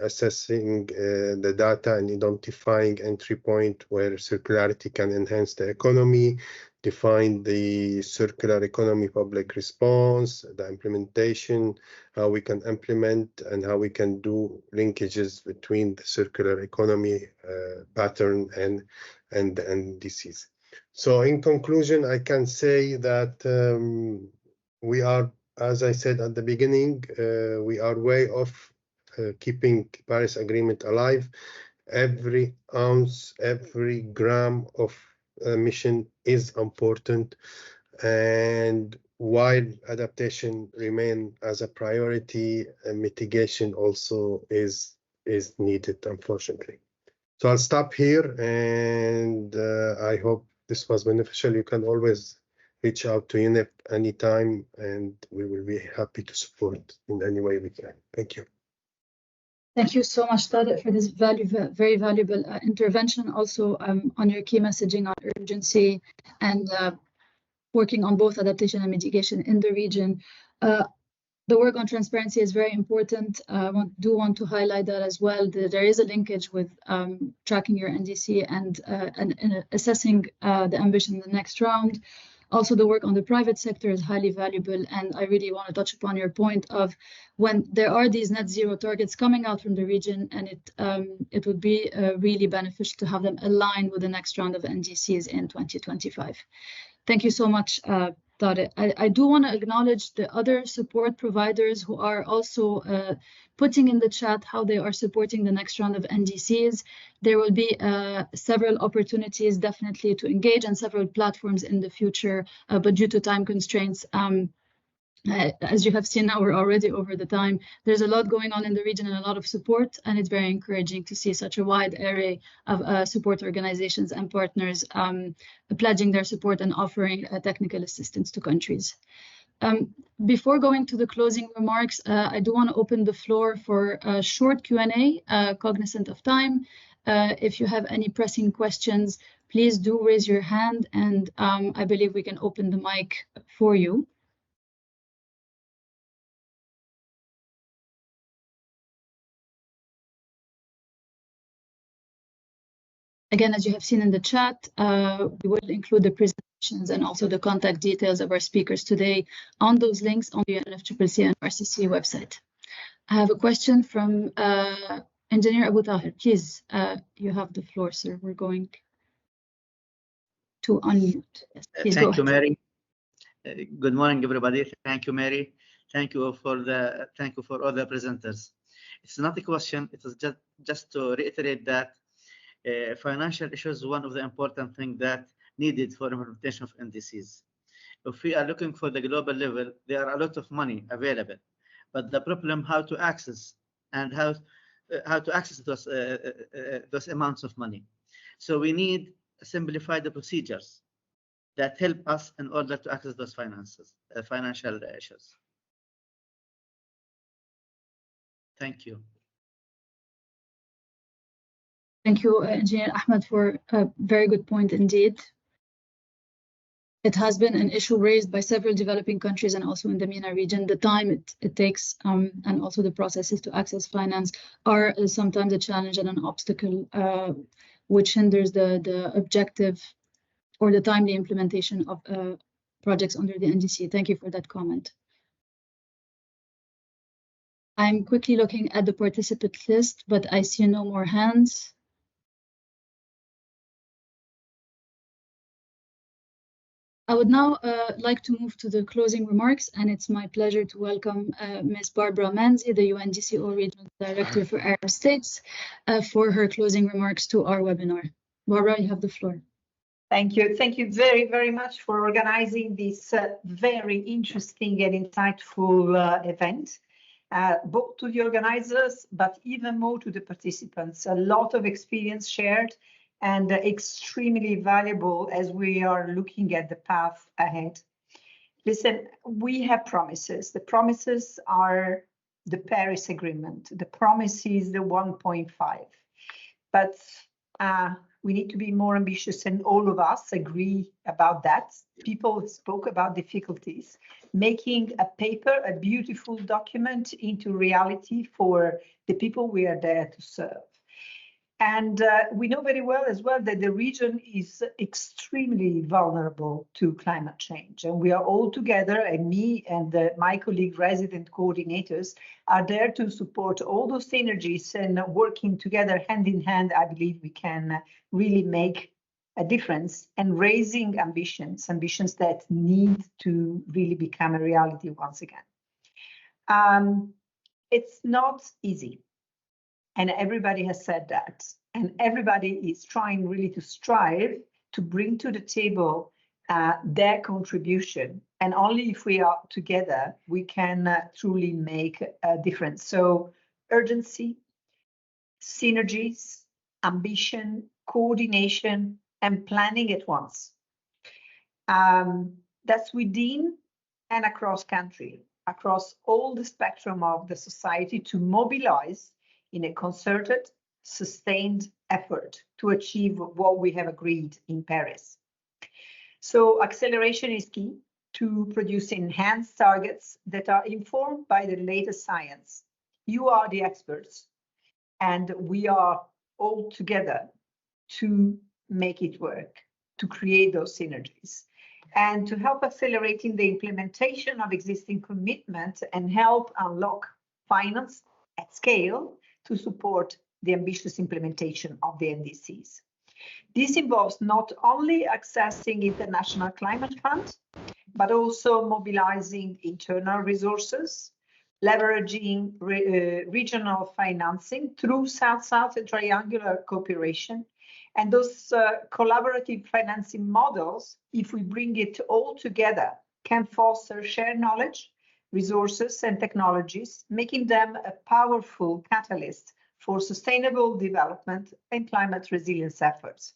assessing the data and identifying entry point where circularity can enhance the economy, define the circular economy public response, the implementation, how we can implement and how we can do linkages between the circular economy pattern and the NDCs. So in conclusion, I can say that we are, as I said at the beginning, we are way off keeping Paris Agreement alive. Every ounce, every gram of emission is important, and while adaptation remain as a priority, mitigation also is needed, unfortunately. So I'll stop here, and I hope this was beneficial. You can always reach out to UNEP anytime, and we will be happy to support in any way we can. Thank you. Thank you so much, Tariq, for this very valuable intervention. Also on your key messaging on urgency and working on both adaptation and mitigation in the region. The work on transparency is very important. I do want to highlight that as well. There is a linkage with tracking your NDC and assessing the ambition in the next round. Also, the work on the private sector is highly valuable, and I really want to touch upon your point of when there are these net zero targets coming out from the region, and it would be really beneficial to have them aligned with the next round of NDCs in 2025. Thank you so much, Tariq. I do want to acknowledge the other support providers who are also putting in the chat how they are supporting the next round of NDCs. There will be several opportunities definitely to engage and several platforms in the future, but due to time constraints, as you have seen now, we're already over the time. There's a lot going on in the region and a lot of support, and it's very encouraging to see such a wide array of support organizations and partners pledging their support and offering technical assistance to countries. Before going to the closing remarks, I do want to open the floor for a short Q&A, cognizant of time. If you have any pressing questions, please do raise your hand, and I believe we can open the mic for you. Again, as you have seen in the chat, we will include the presentations and also the contact details of our speakers today on those links on the UNFCCC and RCC website. I have a question from Engineer Abu Tahir. Please, you have the floor, sir. We're going to unmute. Yes, please Thank go you, ahead. Mary. Good morning, everybody. Thank you, Mary. Thank you for all the presenters. It's not a question. It is just to reiterate that financial issues is one of the important things that needed for implementation of NDCs. If we are looking for the global level, there are a lot of money available, but the problem how to access and how to access those amounts of money. So we need to simplify the procedures that help us in order to access those financial issues. Thank you. Thank you, Engineer Ahmed, for a very good point indeed. It has been an issue raised by several developing countries and also in the MENA region. The time it takes and also the processes to access finance are sometimes a challenge and an obstacle which hinders the objective or the timely implementation of projects under the NDC. Thank you for that comment. I'm quickly looking at the participant list, but I see no more hands. I would now like to move to the closing remarks, and it's my pleasure to welcome Ms. Barbara Manzi, the UNDCO Regional Director for Arab States, for her closing remarks to our webinar. Barbara, you have the floor. Thank you. Thank you very, very much for organizing this very interesting and insightful event, both to the organizers, but even more to the participants. A lot of experience shared and extremely valuable as we are looking at the path ahead. Listen, we have promises. The promises are the Paris Agreement. The promise is the 1.5. But We need to be more ambitious, and all of us agree about that. People spoke about difficulties. Making a paper, a beautiful document, into reality for the people we are there to serve. And we know very well as well that the region is extremely vulnerable to climate change. And we are all together, and me and my colleague resident coordinators are there to support all those synergies, and working together hand in hand, I believe we can really make a difference, and raising ambitions that need to really become a reality once again. It's not easy. And everybody has said that. And everybody is trying really to strive to bring to the table their contribution. And only if we are together, we can truly make a difference. So urgency, synergies, ambition, coordination, and planning at once. That's within and across country, across all the spectrum of the society, to mobilize in a concerted, sustained effort to achieve what we have agreed in Paris. So acceleration is key to produce enhanced targets that are informed by the latest science. You are the experts, and we are all together to make it work, to create those synergies, and to help accelerating the implementation of existing commitments and help unlock finance at scale to support the ambitious implementation of the NDCs. This involves not only accessing International Climate Fund, but also mobilizing internal resources, leveraging regional financing through South-South and triangular cooperation. And those collaborative financing models, if we bring it all together, can foster shared knowledge, resources, and technologies, making them a powerful catalyst for sustainable development and climate resilience efforts.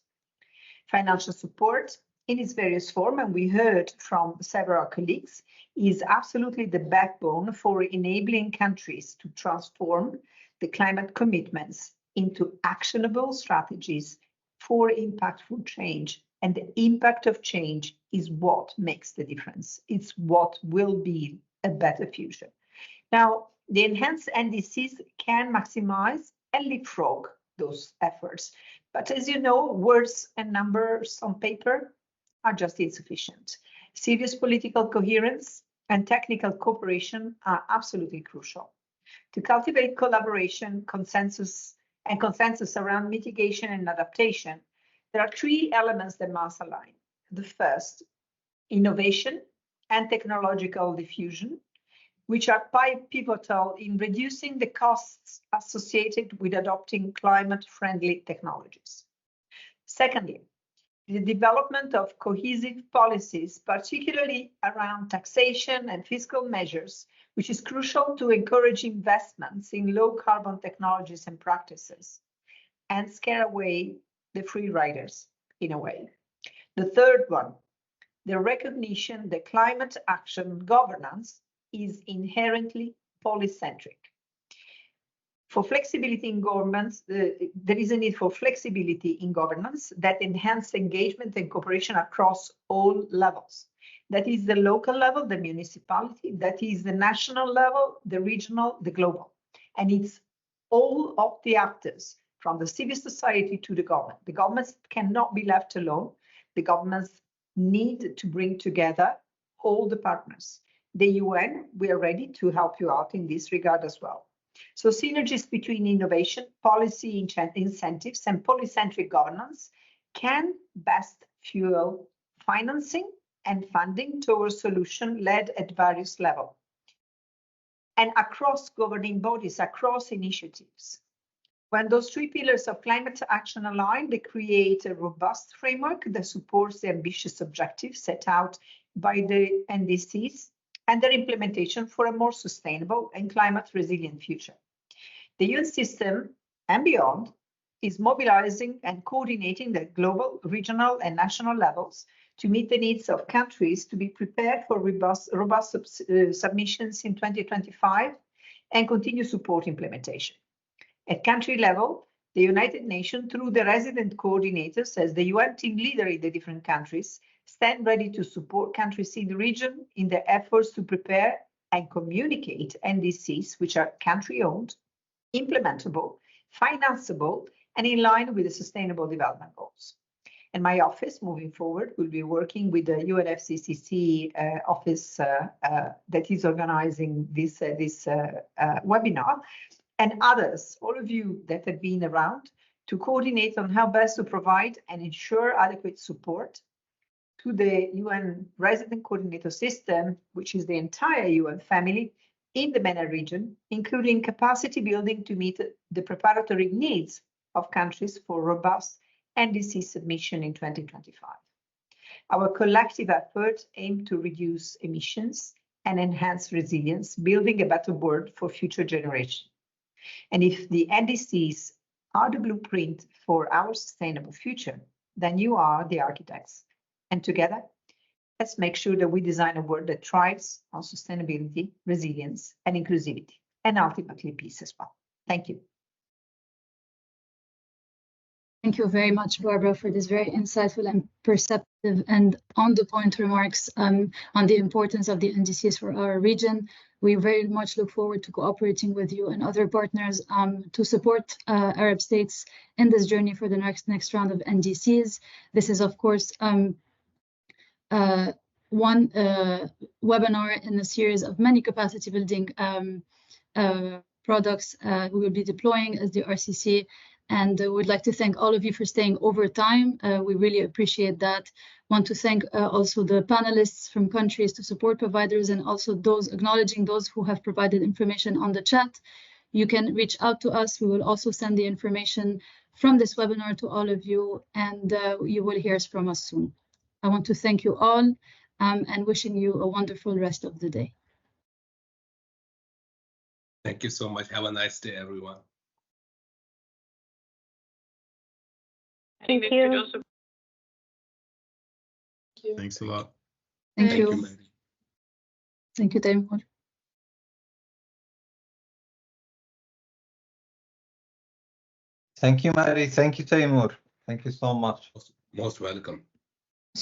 Financial support in its various forms, and we heard from several colleagues, is absolutely the backbone for enabling countries to transform the climate commitments into actionable strategies for impactful change. And the impact of change is what makes the difference. It's what will be a better future. Now, the enhanced NDCs can maximize and leapfrog those efforts. But as you know, words and numbers on paper are just insufficient. Serious political coherence and technical cooperation are absolutely crucial. To cultivate collaboration, consensus around mitigation and adaptation, there are three elements that must align. The first, innovation and technological diffusion, which are pivotal in reducing the costs associated with adopting climate-friendly technologies. Secondly, the development of cohesive policies, particularly around taxation and fiscal measures, which is crucial to encourage investments in low-carbon technologies and practices, and scare away the free riders, in a way. The third one, the recognition that climate action governance is inherently polycentric. For flexibility in governments, there is a need for flexibility in governance that enhance engagement and cooperation across all levels. That is the local level, the municipality, that is the national level, the regional, the global. And it's all of the actors, from the civil society to the government. The governments cannot be left alone. The governments need to bring together all the partners. The UN, we are ready to help you out in this regard as well. So synergies between innovation, policy incentives, and polycentric governance can best fuel financing and funding towards solution led at various levels and across governing bodies, across initiatives. When those three pillars of climate action align, they create a robust framework that supports the ambitious objectives set out by the NDCs and their implementation for a more sustainable and climate resilient future. The UN system and beyond is mobilizing and coordinating the global, regional, and national levels to meet the needs of countries to be prepared for robust submissions in 2025 and continue support implementation. At country level, The United Nations, through the resident coordinators, as the UN team leader in the different countries, stand ready to support countries in the region in their efforts to prepare and communicate NDCs, which are country-owned, implementable, financeable, and in line with the Sustainable Development Goals. And my office, moving forward, will be working with the UNFCCC office that is organizing this webinar, and others, all of you that have been around, to coordinate on how best to provide and ensure adequate support to the UN resident coordinator system, which is the entire UN family in the MENA region, including capacity building to meet the preparatory needs of countries for robust NDC submission in 2025. Our collective efforts aim to reduce emissions and enhance resilience, building a better world for future generations. And if the NDCs are the blueprint for our sustainable future, then you are the architects. And together, let's make sure that we design a world that thrives on sustainability, resilience, and inclusivity, and ultimately peace as well. Thank you. Thank you very much, Barbara, for this very insightful and perceptive and on-the-point remarks on the importance of the NDCs for our region. We very much look forward to cooperating with you and other partners to support Arab states in this journey for the next round of NDCs. This is, of course, one webinar in a series of many capacity building products we will be deploying as the RCC. And we'd like to thank all of you for staying over time. We really appreciate that. Want to thank also the panelists from countries to support providers, and also those acknowledging those who have provided information on the chat. You can reach out to us. We will also send the information from this webinar to all of you, and you will hear from us soon. I want to thank you all and wishing you a wonderful rest of the day. Thank you so much. Have a nice day, everyone. Thank you. Thanks a lot. Thank Thank you. you, Mary. Thank you, Taimur. Thank you, Mary. Thank you, Taimur. Thank you so much. Most welcome.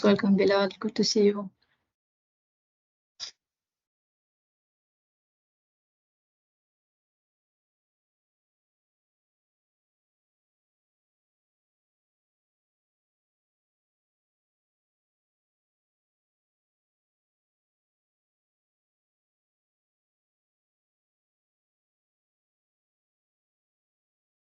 Welcome, Bilal. Good to see you.